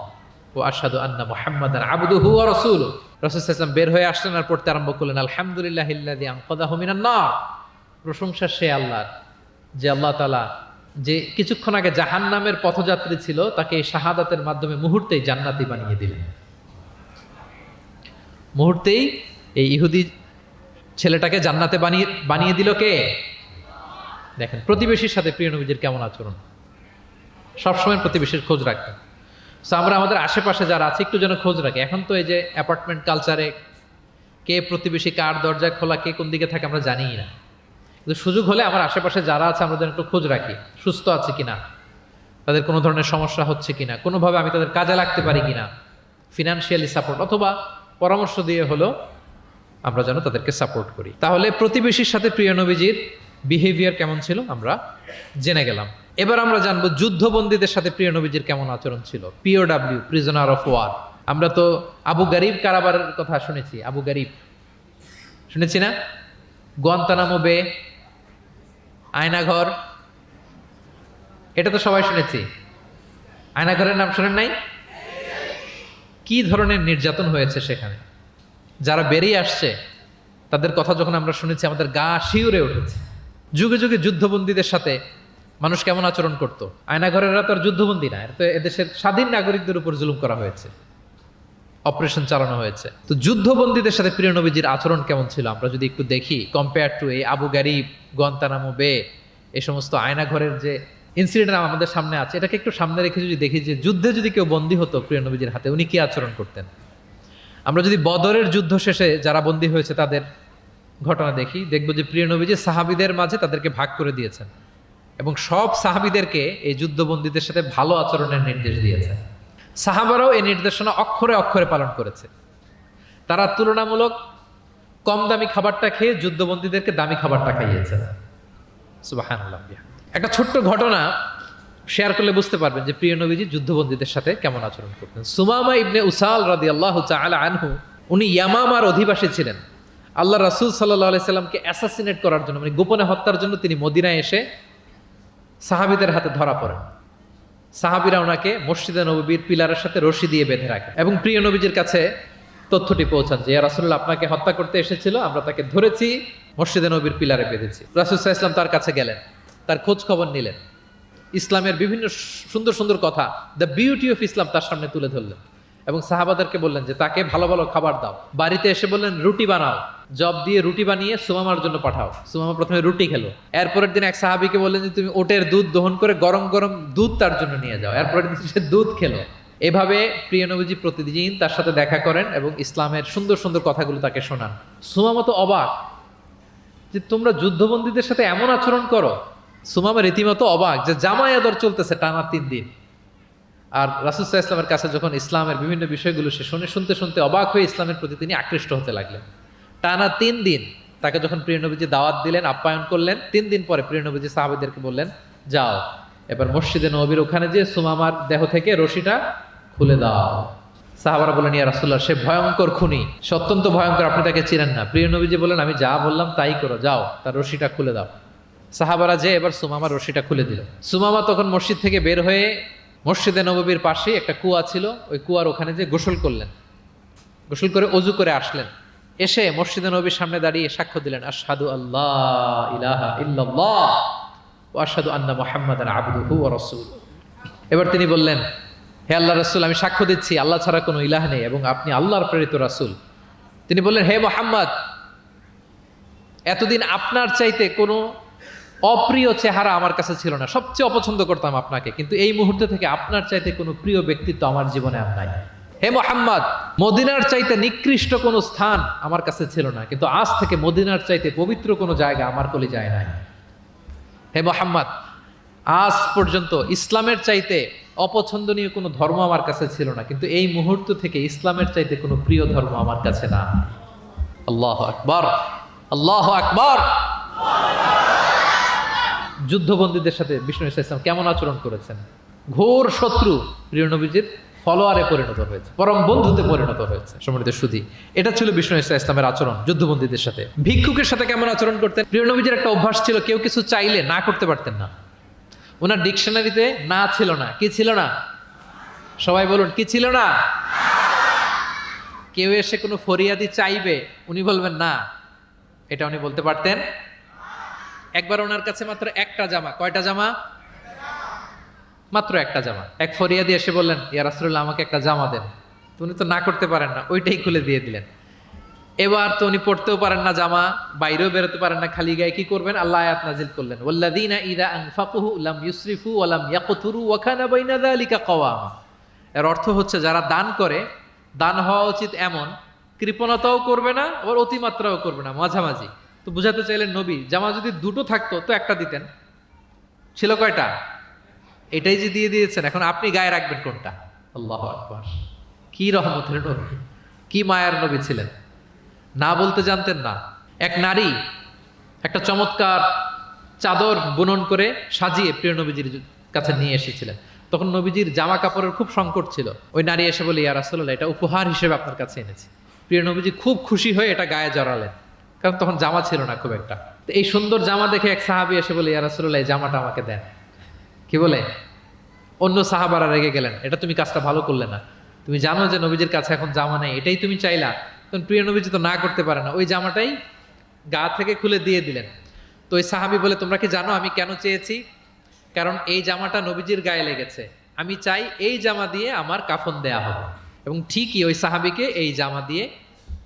ওয়া আশহাদু আন্না মুহাম্মাদান আবদুহু ওয়া রাসূলুহু। রাসূল সাল্লাল্লাহু আলাইহি ওয়াসাল্লাম বের হয়ে আসলেন আর পড়তে আরম্ভ করলেন, আলহামদুলিল্লাহিল্লাযী আনকাযাহু মিনান নার, প্রশংসা সে আল্লাহর যে আল্লাহ তাআলা যে কিছুক্ষণ আগে জাহান্নামের পথযাত্রী ছিল তাকে এই শাহাদাতের মাধ্যমে মুহূর্তেই জান্নাতি বানিয়ে দিলেন। মুহূর্তেই এই ইহুদি ছেলেটাকে জান্নাতে বানিয়ে দিল কে? দেখেন প্রতিবেশীর সাথে প্রিয় নবীজির কেমন আচরণ, সবসময় প্রতিবেশীর খোঁজ রাখতেন। সো আমরা আমাদের আশেপাশে যারা আছে একটু যেন খোঁজ রাখি। এখন তো এই যে অ্যাপার্টমেন্ট কালচারে কে প্রতিবেশী কার দরজা খোলা, কে কোন দিকে থাকে আমরা জানিই না। কিন্তু সুযোগ হলে আমার আশেপাশে যারা আছে আমরা যেন একটু খোঁজ রাখি, সুস্থ আছে কিনা, তাদের কোনো ধরনের সমস্যা হচ্ছে কিনা, কোনোভাবে আমি তাদের কাজে লাগতে পারি কিনা, ফিনান্সিয়ালি সাপোর্ট অথবা পরামর্শ দিয়ে হলো আমরা যেন তাদেরকে সাপোর্ট করি। তাহলে প্রতিবেশীর সাথে প্রিয় নবীজির বিহেভিয়ার কেমন ছিল আমরা জেনে গেলাম। এবার আমরা জানবো যুদ্ধবন্দীদের সাথে প্রিয় নবীজির কেমন আচরণ ছিল। POW, prisoner of war. আমরা তো আবু গারিব কারাবারের কথা শুনেছি, আবু গারিব শুনেছি না? গুয়ান্তানামো বে, আয়নাঘর, এটা তো সবাই শুনেছি। আয়নাঘরের নাম শোনেন নাই? কি ধরনের নির্যাতন হয়েছে সেখানে, যারা বেরিয়ে আসছে তাদের কথা যখন আমরা শুনেছি আমাদের গা শিউরে উঠেছে। যুগে যুগে যুদ্ধবন্দীদের সাথে মানুষ কেমন আচরণ করতো। আয়নাঘরেরা তো আর যুদ্ধবন্দী না, তো এদেশের স্বাধীন নাগরিকদের উপর জুলুম করা হয়েছে, অপারেশন চালানো হয়েছে। তো যুদ্ধবন্দীদের সাথে প্রিয় নবীজির আচরণ কেমন ছিল আমরা যদি একটু দেখি, কম্পেয়ার টু এই আবু গারিব, গুয়ান্তানামো বে, এই সমস্ত আয়নাঘরের যে ইনসিডেন্ট আমাদের সামনে আছে, এটাকে একটু সামনে রেখে যদি দেখি যে যুদ্ধে যদি কেউ বন্দী হতো প্রিয় নবীজির হাতে, উনি কি আচরণ করতেন। আমরা যদি বদরের যুদ্ধ শেষে যারা বন্দী হয়েছে তাদের ঘটনা দেখি, দেখবো যে প্রিয় নবীজি সাহাবীদের মাঝে তাদেরকে ভাগ করে দিয়েছেন এবং সব সাহাবীদেরকে এই যুদ্ধবন্দীদের সাথে ভালো আচরণের নির্দেশ দিয়েছেন। সাহাবারাও এই নির্দেশনা অক্ষরে অক্ষরে পালন করেছে। তারা তুলনামূলক কম দামি খাবারটা খেয়ে যুদ্ধবন্দীদেরকে দামি খাবারটা খাইয়েছে। সুবহানাল্লাহ। একটা ছোট্ট ঘটনা শেয়ার করলে বুঝতে পারবেন যে প্রিয় নবীজি যুদ্ধবন্দীদের সাথে কেমন আচরণ করতেন। সুমামা ইবনে উসাল রাদিয়াল্লাহু তাআলা আনহু, উনি ইয়ামামার অধিবাসী ছিলেন। আল্লাহ রাসূল সাল্লাল্লাহু আলাইহি সাল্লামকে অ্যাসাসিনেট করার জন্য, মানে গোপনে হত্যার জন্য তিনি মদিনায় এসে সাহাবীদের হাতে ধরা পড়েন। সাহাবীরা ওনাকে মসজিদে নববীর পিলারের সাথে রশি দিয়ে বেঁধে রাখে এবং প্রিয় নবীজির কাছে তথ্যটি পৌঁছান যে ইয়া রাসূলুল্লাহ আপনাকে হত্যা করতে এসেছিল, আমরা তাকে ধরেছি, মসজিদে নববীর পিলারে বেঁধেছি। রাসূল সাল্লাল্লাহু আলাইহি ওয়াসাল্লাম তার কাছে গেলেন, তার খোঁজ খবর নিলেন, ইসলামের বিভিন্ন সুন্দর সুন্দর কথা, দ্য বিউটি অফ ইসলাম তার সামনে তুলে ধরলেন এবং সাহাবাদেরকে বললেন যে তাকে ভালো ভালো খাবার দাও। বাড়িতে এসে বললেন রুটি বানাও, জব দিয়ে রুটি বানিয়ে সুমামার জন্য পাঠাও। সুমামা প্রথমে রুটি খেলো। এরপরের দিন এক সাহাবীকে বললেন যে তুমি ওটের দুধ দহন করে গরম গরম দুধ তার জন্য নিয়ে যাও। এরপরের দিন সে দুধ খেলো। এভাবে প্রিয় নবীজি প্রতিদিন তার সাথে দেখা করেন এবং ইসলামের সুন্দর সুন্দর কথাগুলো তাকে শোনান। সুমামা তো অবাক যে তোমরা যুদ্ধবন্দীদের সাথে এমন আচরণ করো। সুমামা রীতিমতো অবাক যে জামাই আদর চলতেছে টানা 3 দিন। আর রাসূল সাল্লাল্লাহু আলাইহি ওয়াসাল্লামের কাছে যখন ইসলামের বিভিন্ন বিষয়গুলো সে শুনতে শুনতে অবাক হয়ে ইসলামের প্রতি তিনি আকৃষ্ট হতে লাগলেন। টানা 3 দিন তাকে যখন প্রিয় নবীজি দাওয়াত দিলেন, আপ্যায়ন করলেন, 3 দিন পরে প্রিয় নবীজি সাহাবীদেরকে বললেন যাও এবার মসজিদে নববীর ওখানে যে সুমামার দেহ থেকে রশিটা খুলে দাও। সাহাবারা বললেন ইয়া রাসূলুল্লাহ সে ভয়ঙ্কর খুনি, সে অত্যন্ত ভয়ঙ্কর, আপনি তাকে চিনেন না। প্রিয় নবীজি বললেন আমি যা বললাম তাই করো, যাও তার রশিটা খুলে দাও। সাহাবারা যে এবার সুমামার রশিটা খুলে দিল। সুমামা তখন মসজিদ থেকে বের হয়ে মসজিদে নববীর পাশে একটা কুয়া ছিল, ওই কুয়ার ওখানে যে গোসল করলেন, গোসল করে অজু করে আসলেন। এসে মসজিদে নবীর সামনে দাঁড়িয়ে সাক্ষ্য দিলেন আশহাদু আল্লাহ ইলাহা ইল্লাল্লাহ ওয়া আশহাদু আন্না মুহাম্মাদান আবদুহু ওয়া রাসূলুহু। এবার তিনি বললেন হে আল্লাহর রাসূল আমি সাক্ষ্য দিচ্ছি আল্লাহ ছাড়া কোনো ইলাহ নেই এবং আপনি আল্লাহর প্রেরিত রাসূল। তিনি বললেন হে মুহাম্মদ এতদিন আপনার চাইতে কোনো অপ্রিয় চেহারা আমার কাছে ছিল না, সবচেয়ে অপছন্দ করতাম আপনাকে, কিন্তু এই মুহূর্তে থেকে আপনার চাইতে কোনো প্রিয় ব্যক্তিত্ব আমার জীবনে আর নাই। হে মুহাম্মদ মদিনার চাইতে নিকৃষ্ট কোনো স্থান আমার কাছে ছিল না, কিন্তু আজ থেকে মদিনার চাইতে পবিত্র কোনো জায়গা আমার কলিজায় নাই। হে মুহাম্মদ আজ পর্যন্ত ইসলামের চাইতে অপছন্দনীয় কোনো ধর্ম আমার কাছে ছিল না, কিন্তু এই মুহূর্ত থেকে ইসলামের চাইতে কোনো প্রিয় ধর্ম আমার কাছে না। আল্লাহু আকবার, আল্লাহু আকবার। যুদ্ধবন্দীদের সাথে বিষ্ণু ইসলাম কেমন আচরণ করেছেন। ঘোর শত্রু প্রিয় নবীজির ফলোয়ারে পরিণত হয়েছে, পরম বন্ধুতে পরিণত হয়েছে। সম্মানিত সুধী, এটা ছিল বিষ্ণু ইসলামের আচরণ যুদ্ধবন্দীদের সাথে। ভিক্ষুকের সাথে কেমন আচরণ করতেন। প্রিয় নবীজির একটা অভ্যাস ছিল, কেউ কিছু চাইলে না করতে পারতেন না। ওনার ডিকশনারিতে না ছিল না। কি ছিল না? সবাই বলুন কি ছিল না? কেউ এসে কোনো ফরিয়াদি চাইবে উনি বলবেন না, এটা উনি বলতে পারতেন। একবার ওনার কাছে মাত্র একটা জামা, কয়টা জামা? মাত্র একটা জামা। এক ফরিয়াদি এসে বললেন ইয়া রাসূলুল্লাহ আমাকে একটা জামা দেন। উনি তো না করতে পারেন না, ওইটাই খুলে দিয়ে দিলেন। এবার তো উনি পড়তেও পারেন না জামা, বাইরেও বেরোতে পারেন না, খালি গায়ে কি করবেন? আল্লাহ আয়াত নাজিল করলেন ওয়াল্লাযীনা ইযা আনফাকু লাম ইউসরিফু ওয়া লাম ইয়াকতুরু ওয়া কানা বাইনা যালিকা কাওয়ামা। এর অর্থ হচ্ছে যারা দান করে, দান হওয়া উচিত এমন কৃপণতাও করবে না, আবার অতিমাত্রাও করবে না, মাঝামাঝি। তো বুঝাতে চাইলেন নবী জামা যদি দুটো থাকতো তো একটা দিতেন, ছিল কয়টা? এটাই যে দিয়ে দিয়েছেন, এখন আপনি গায়ে রাখবেন কোনটা? আল্লাহু আকবার! কি রহমতের নবী, কি মায়ার নবী ছিলেন, না বলতে জানতেন না। এক নারী একটা চমৎকার চাদর বুনন করে সাজিয়ে প্রিয় নবীজির কাছে নিয়ে এসেছিলেন। তখন নবীজির জামা কাপড়ের খুব সংকট ছিল। ওই নারী এসে বলে, ইয়া রাসূলুল্লাহ, এটা উপহার হিসেবে আপনার কাছে এনেছি। প্রিয় নবীজি খুব খুশি হয়ে এটা গায়ে জড়ালেন, কারণ তখন জামা ছিল না খুব একটা। তো এই সুন্দর জামা দেখে এক সাহাবী এসে বলে, ইয়া রাসূলুল্লাহ, এই জামাটা আমাকে দেন। কি বলে? অন্য সাহাবারা রেগে গেলেন, এটা তুমি কাজটা ভালো করলে না, তুমি জানো যে নবীজির কাছে এখন জামা নেই, এটাই তুমি চাইলা। তখন প্রিয় নবীজি তো না করতে পারে না, ওই জামাটাই গা থেকে খুলে দিয়ে দিলেন। তো ওই সাহাবী বলে, তোমরা কি জানো আমি কেন চেয়েছি? কারণ এই জামাটা নবীজির গায়ে লেগেছে, আমি চাই এই জামা দিয়ে আমার কাফন দেয়া হবে। এবং ঠিকই ওই সাহাবীকে এই জামা দিয়ে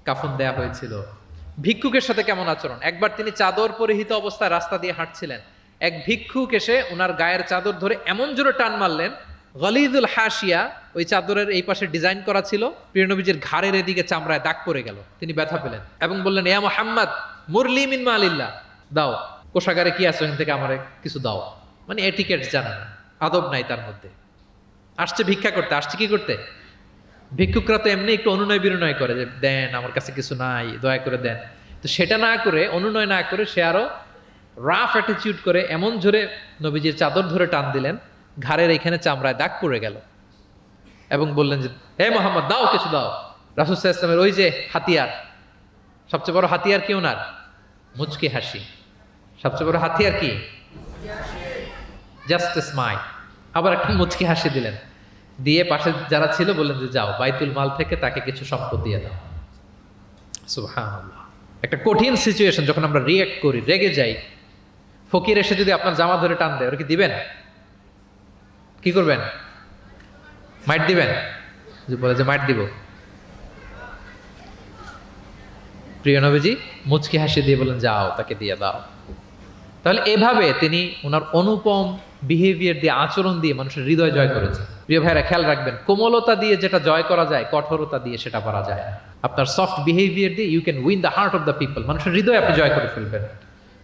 কাফন দেয়া হয়েছিল। ভিক্ষুকের সাথে কেমন আচরণ! একবার তিনি চাদর পরিহিত অবস্থায় রাস্তা দিয়ে হাঁটছিলেন, এক ভিক্ষুক এসে ওনার গায়ের চাদর ধরে এমন জোরে টান মারলেন, গলিদুল হাসিয়া, ওই চাদরের এই পাশে ডিজাইন করা ছিল, প্রিয় নবীজির ঘাড়ের এদিকে চামড়ায় দাগ পড়ে গেল, তিনি ব্যথা পেলেন এবং বললেন, ইয়া মুহাম্মদ মুরলি মিন মালিল্লাহ, দাও কোষাগারে কি আছে ওখান থেকে আমারে কিছু দাও। মানে এটিকেট জানে না, আদব নাই তার মধ্যে। আসছে ভিক্ষা করতে, আসছে কি করতে? ভিক্ষুকরা তো এমনি একটু অনুনয় বিনয় করে যে দেন, আমার কাছে কিছু নাই, দয়া করে দেন। তো সেটা না করে, অনুনয় না করে, সে আরো রাফ অ্যাটিটিউড করে এমন জোরে নবীজির চাদর ধরে টান দিলেন, ঘাড়ের এখানে চামড়ায় দাগ পড়ে গেল এবং বললেন যে, হে মোহাম্মদ, দাও কিছু দাও। রাসূল সাল্লাল্লাহু আলাইহি ওয়াসাল্লামের ওই যে হাতিয়ার, সবচেয়ে বড় হাতিয়ার কি ওনার? মুচকি হাসি। সবচেয়ে বড় হাতিয়ার কি? Just smile. আবার একটা মুচকি হাসি দিলেন, দিয়ে পাশে যারা ছিল বললেন যে, যাও বাইতুল মাল থেকে তাকে কিছু সম্পদ দিয়ে দাও। সুবহানাল্লাহ! একটা কঠিন সিচুয়েশন যখন আমরা রিঅ্যাক্ট করি, রেগে যাই, ফকির এসে যদি আপনার জামা ধরে টান দেয়, ওরা কি দিবেন? কি করবেন? মাইট দিবেন? যে বলে যে মাইট দিব। প্রিয় নবীজি মুচকি হাসি দিয়ে বলেন, যাও তাকে দিয়ে দাও। তাহলে এভাবে তিনি ওনার অনুপম বিহেভিয়ার দিয়ে, আচরণ দিয়ে মানুষের হৃদয় জয় করেছেন। প্রিয় ভাইরা, খেয়াল রাখবেন, কোমলতা দিয়ে যেটা জয় করা যায়, কঠোরতা দিয়ে সেটা করা যায় না। আপনার সফট বিহেভিয়ার দিয়ে you can win the heart of the people, মানুষের হৃদয় আপনি জয় করে ফেলবেন,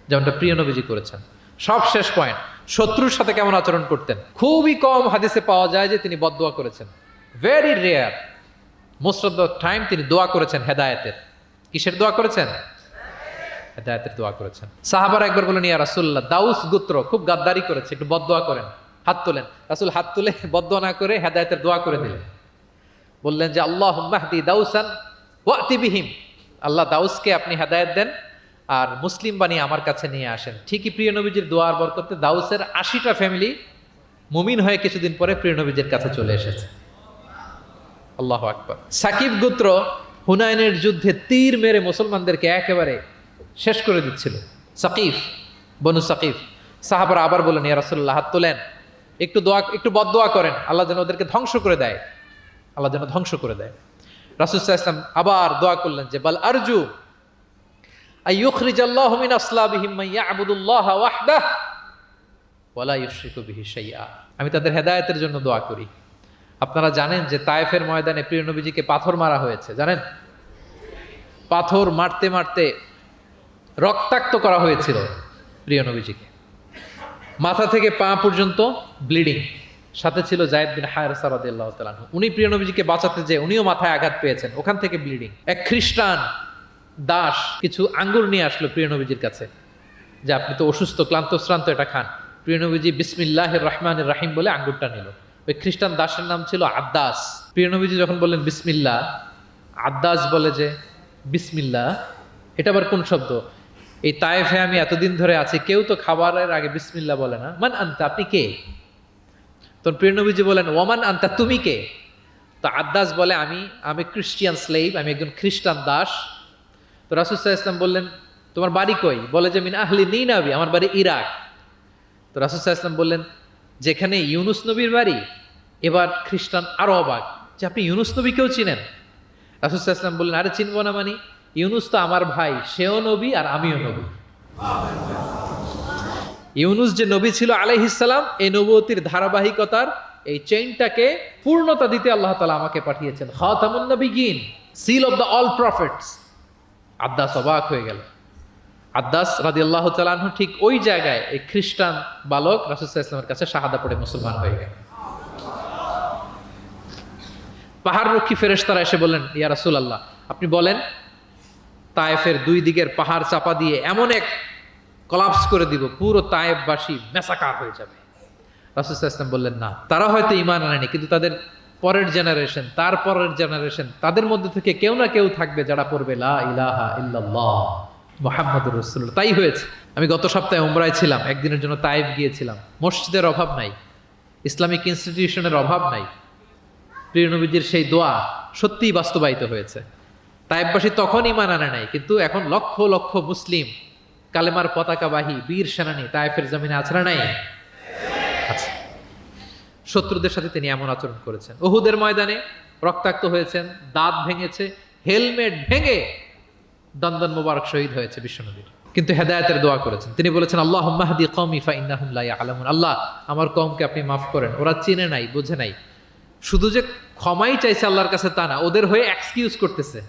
যেমনটা প্রিয় নবীজি করেছেন। সব শেষ পয়েন্ট, শত্রুর সাথে কেমন আচরণ করতেন। খুবই কম হাদিসে পাওয়া যায় যে তিনি বদদোয়া করেছেন, very rare. Most of the time তিনি দোয়া করেছেন হেদায়েতের। কিসের দোয়া করেছেন? হেদায়েতের দোয়া করেছেন। সাহাবারা একবার বলেন, ইয়া রাসূলুল্লাহ, দাউস গোত্র খুব গাদ্দারি করেছে, একটু বদদোয়া করেন। হাত তোলেন। রাসূল হাত তুলে বদদোয়া না করে হেদায়েতের দোয়া করে দিলেন। বললেন যে, আল্লাহুম্মা হদি দাউসান ওয়াতি বিহিম, আল্লাহ দাউসকে আপনি হেদায়েত দেন আর মুসলিম বানিয়ে আমার কাছে নিয়ে আসেন। ঠিকই প্রিয় নবীজির দোয়ার বরকতে দাউসের 80টা ফ্যামিলি মুমিন হয়ে কিছুদিন পরে প্রিয় নবীজির কাছে চলে এসেছে। আল্লাহু আকবার। সাকিব গোত্র হুনাইনের যুদ্ধে তীর মেরে মুসলমানদেরকে একেবারে শেষ করে দিচ্ছিল। সাকিফ, বনু সাকিফ। সাহাবারা আবার বলেন, ইয়া রাসূলুল্লাহ, হাত তোলেন, একটু দোয়া, একটু বদদোয়া করেন, আল্লাহ যেন ওদেরকে ধ্বংস করে দেয়, আল্লাহ যেন ধ্বংস করে দেয়। রাসূল সাল্লাল্লাহু আলাইহি ওয়াসাল্লাম আবার দোয়া করলেন যে, বাল আরজু আইয়ুখরিজাল্লাহু মিন আসলাবিহিম মান ইয়াবুদুল্লাহা ওয়াহদাহু ওয়া লা ইউশরিকু বিহি শাইআ। আমি তাদের হেদায়েতের জন্য দোয়া করি। আপনারা জানেন যে তায়েফের ময়দানে প্রিয় নবীজিকে পাথর মারা হয়েছে, জানেন? পাথর মারতে মারতে রক্তাক্ত করা হয়েছিল প্রিয় নবীজিকে, মাথা থেকে পা পর্যন্ত ব্লিডিং। সাথে ছিল যায়েদ বিন হারেসা রাদিয়াল্লাহু তাআলা আনহু। উনি প্রিয় নবীজিকে বাঁচাতে যেয়ে উনিও মাথায় আঘাত পেয়েছেন, ওখান থেকে ব্লিডিং। এক খ্রিস্টান দাস কিছু আঙ্গুর নিয়ে আসলো প্রিয় নবীজির কাছে, যে আপনি তো অসুস্থ, ক্লান্ত শ্রান্ত, এটা খান। প্রিয় নবীজি বিসমিল্লাহির রহমানির রহিম বলে আঙ্গুরটা নিল। ওই খ্রিস্টান দাসের নাম ছিল আদ্দাস। প্রিয় নবীজি যখন বললেন বিসমিল্লাহ, আদ্দাস বলে যে বিসমিল্লাহ, এটা আবার কোন শব্দ? এই তায়েফে আমি এতদিন ধরে আছি, কেউ তো খাবারের আগে বিসমিল্লাহ বলে না। মান আনতা, আপনি কে? তখন প্রিয় নবীজি বলেন, ওমান আনতা, তুমি কে? তো আদ্দাস বলে, আমি খ্রিস্টিয়ান স্লেভ, আমি একজন খ্রিস্টান দাস। তো রাসূল সাল্লাল্লাহু আলাইহি ওয়াসাল্লাম বললেন, তোমার বাড়ি কই? বলে যে মিন আহলি নিনাবি, আমার বাড়ি ইরাক। তো রাসূল সাল্লাল্লাহু আলাইহি ওয়াসাল্লাম বললেন, যেখানে ইউনুস নবীর বাড়ি। এবার খ্রিস্টান আরো অবাক যে আপনি ইউনুস নবীকেও চিনেন? রাসূল সাল্লাল্লাহু আলাইহি ওয়াসাল্লাম বললেন, আরে চিনব না মানে, ইউনুস তো আমার ভাই, সেও নবী আর আমিও নবী। ইউনুস যে নবী ছিল আলাইহিস সালাম, এই নবুয়তির ধারাবাহিকতার এই চেইনটাকে পূর্ণতা দিতে আল্লাহ তাআলা আমাকে পাঠিয়েছেন, খাতামুন নবিয়্যিন। Seal of the all prophets. আদ্দাস অবাক হয়ে গেল। আদ্দাস রাদিয়াল্লাহু তাআলা আনহু ঠিক ওই জায়গায় এই খ্রিস্টান বালক রাসূল সাল্লাল্লাহু আলাইহি ওয়াসাল্লামের কাছে শাহাদা পড়ে মুসলমান হয়ে গেল। পাহাড়রক্ষী ফেরেশতারা এসে বললেন, ইয়া রাসূলুল্লাহ, আপনি বলেন তায়েফের দুই দিকের পাহাড় চাপা দিয়ে এমন এক কলাপস করে দিব, পুরো তায়েফবাসী ম্যাসাকার হয়ে যাবে। রাসূল সাল্লাল্লাহু আলাইহি ওয়াসাল্লাম বললেন, না, তারা হয়তো ঈমান আনেনি, কিন্তু তাদের পরের জেনারেশন, তার পরের জেনারেশন, তাদের মধ্যে থেকে কেউ না কেউ থাকবে যারা পড়বে লা ইলাহা ইল্লাল্লাহ মুহাম্মাদুর রাসূলুল্লাহ। তাই হয়েছে। আমি গত সপ্তাহে উমরায় ছিলাম, একদিনের জন্য তায়েফ গিয়েছিলাম। মসজিদের অভাব নাই, ইসলামিক ইনস্টিটিউশনের অভাব নাই। প্রিয় নবীজির সেই দোয়া সত্যিই বাস্তবায়িত হয়েছে। তায়েফবাসী তখন ঈমান আনে নাই, কিন্তু এখন লক্ষ লক্ষ মুসলিম কালেমার পতাকাবাহী বীর সেনানী তায়েফের জমিনে আছে না নাই? আছে। শত্রুদের সাথে তিনি এমন আচরণ করেছেন। উহুদের ময়দানে রক্তাক্ত হয়েছেন, দাঁত ভেঙেছে, হেলমেট ভেঙে দন্দন মোবারক শহীদ হয়েছে বিশ্বনবীর। কিন্তু হেদায়েতের দোয়া করেছেন। তিনি বলেছেন, আল্লাহুম্মা হদি কওমি ফাইন্নাহুম লা ইয়ালামুন। আল্লাহ, আমার কওমকে আপনি মাফ করেন, ওরা চিনে নাই, বুঝে নাই। শুধু যে ক্ষমাই চাইছে আল্লাহর কাছে তা না, ওদের হয়ে এক্সকিউজ করতেছে।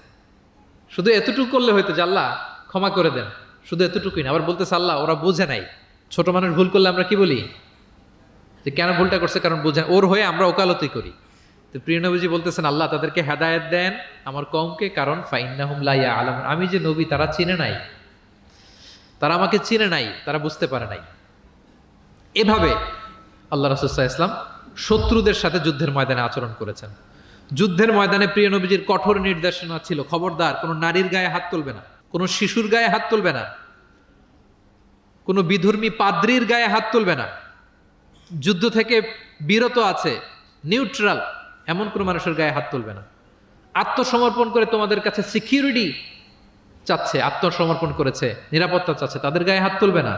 শুধু এতটুকু করলে হয়তো যে আল্লাহ ক্ষমা করে দেন, শুধু এতটুকুই না, আবার বলতেছে আল্লাহ ওরা বুঝে নাই। ছোট মানুষ ভুল করলে আমরা কি বলি? যে কেন ভুলটা করছে, কারণ বুঝে। ওর হয়ে আমরা ওকালতি করি। তো প্রিয় নবীজি বলতেছেন, আল্লাহ তাদেরকে হেদায়েত দেন আমার কওমকে, কারণ ফাইন্নাহুম লা ইয়ালামুন, আমি যে নবী তারা চিনে নাই, তারা আমাকে চিনে নাই, তারা বুঝতে পারে নাই। এভাবে আল্লাহ রাসূল সাল্লাল্লাহু আলাইহি ওয়াসাল্লাম শত্রুদের সাথে যুদ্ধের ময়দানে আচরণ করেছেন। যুদ্ধের ময়দানে প্রিয় নবীজির কঠোর নির্দেশনা ছিল, খবরদার কোনো নারীর গায়ে হাত তুলবে না, কোনো শিশুর গায়ে হাত তুলবে না, কোনো বিধর্মী পাদ্রীর গায়ে হাত তুলবে না। যুদ্ধ থেকে বিরত আছে, নিউট্রাল, এমন কোনো মানুষের গায়ে হাত তুলবে না। আত্মসমর্পণ করে তোমাদের কাছে সিকিউরিটি চাচ্ছে, আত্মসমর্পণ করেছে, নিরাপত্তা চাচ্ছে, তাদের গায়ে হাত তুলবে না।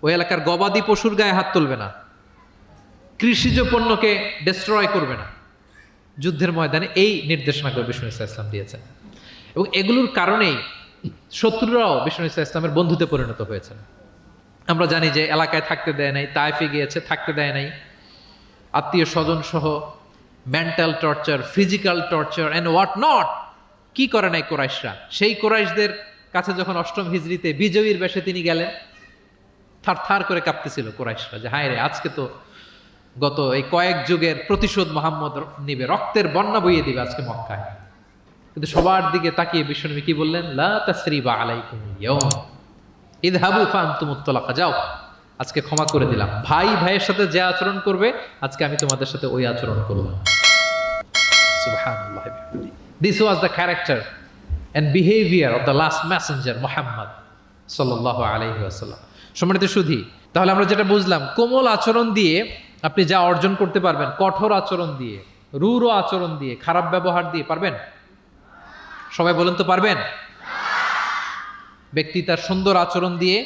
ওই এলাকার গবাদি পশুর গায়ে হাত তুলবে না, কৃষিজ পণ্যকে ডিস্ট্রয় করবে না। যুদ্ধের ময়দানে এই নির্দেশনাগুলো বিষ্ণু ইসা ইসলাম দিয়েছেন, এবং এগুলোর কারণেই শত্রুরাও বিষ্ণু ইসা ইসলামের বন্ধুতে পরিণত হয়েছেন। আমরা জানি যে এলাকায় থাকতে দেয় নাই, তায়েফে গিয়েছে, থাকতে দেয় নাই, আত্মীয় স্বজন সহ mental torture, physical torture and what not, কি করে নাই কোরাইশরা। সেই কোরাইশদের কাছে যখন অষ্টম হিজরিতে বিজয়ীর বেশে তিনি গেলেন, থার থার করে কাঁপতেছিল কোরাইশরা যে হায় রে, আজকে তো গত এই কয়েক যুগের প্রতিশোধ মুহাম্মদ নিবে, রক্তের বন্যা বইয়ে দিবে আজকে মক্কায়। কিন্তু সবার দিকে তাকিয়ে বিশ্বনবী কি বললেন? লা তাসরিবা আলাইকুমুল ইয়াওম ইযহাবু ফাআনতুমুত তালাকা, যাও, আজকে ক্ষমা করে দিলাম। ভাই ভাইয়ের সাথে যে আচরণ করবে, আজকে আমি তোমাদের সাথে ওই আচরণ করলাম। সুবহানাল্লাহ। This was the character and behavior of the last messenger Muhammad sallallahu alayhi wa sallam. সম্মানিত সুধী, তাহলে আমরা যেটা বুঝলাম, কোমল আচরণ দিয়ে আপনি যা অর্জন করতে পারবেন, কঠোর আচরণ দিয়ে, রূঢ় আচরণ দিয়ে, খারাপ ব্যবহার দিয়ে পারবেন? সবাই বলেন তো পারবেন? ব্যক্তি তার সুন্দর আচরণ দিয়ে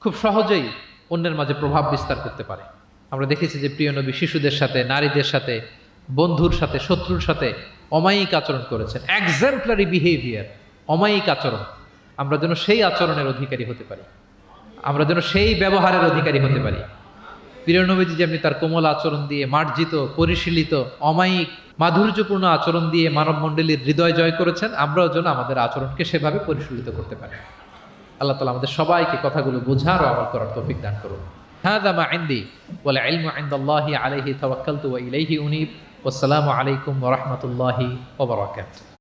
খুব সহজেই অন্যের মাঝে প্রভাব বিস্তার করতে পারে। আমরা দেখেছি যে প্রিয় নবী শিশুদের সাথে, নারীদের সাথে, বন্ধুর সাথে, শত্রুর সাথে অমায়িক আচরণ করেছেন। এক্সাম্পলারি বিহেভিয়ার, অমায়িক আচরণ। আমরা যেন সেই আচরণের অধিকারী হতে পারি, আমরা যেন সেই ব্যবহারের অধিকারী হতে পারি। প্রিয় নবীজি যেমনি তার কোমল আচরণ দিয়ে, মার্জিত, পরিশীলিত, অমায়িক, মাধুর্যপূর্ণ আচরণ দিয়ে মানব মণ্ডলীর হৃদয় জয় করেছেন, আমরাও যেন আমাদের আচরণকে সেভাবে পরিশীলিত করতে পারি। আল্লাহ তাআলা আমাদের সবাইকে কথাগুলো বোঝার ও আমল করার তৌফিক দান করুন। হাযা মা ইনদি ওয়াল ইলমু ইনদাল্লাহি আলাইহি তাওয়াক্কালতু ওয়া ইলাইহি উনীব। ওয়াসসালামু আলাইকুম ওয়া রাহমাতুল্লাহি ওয়া বারাকাতুহু।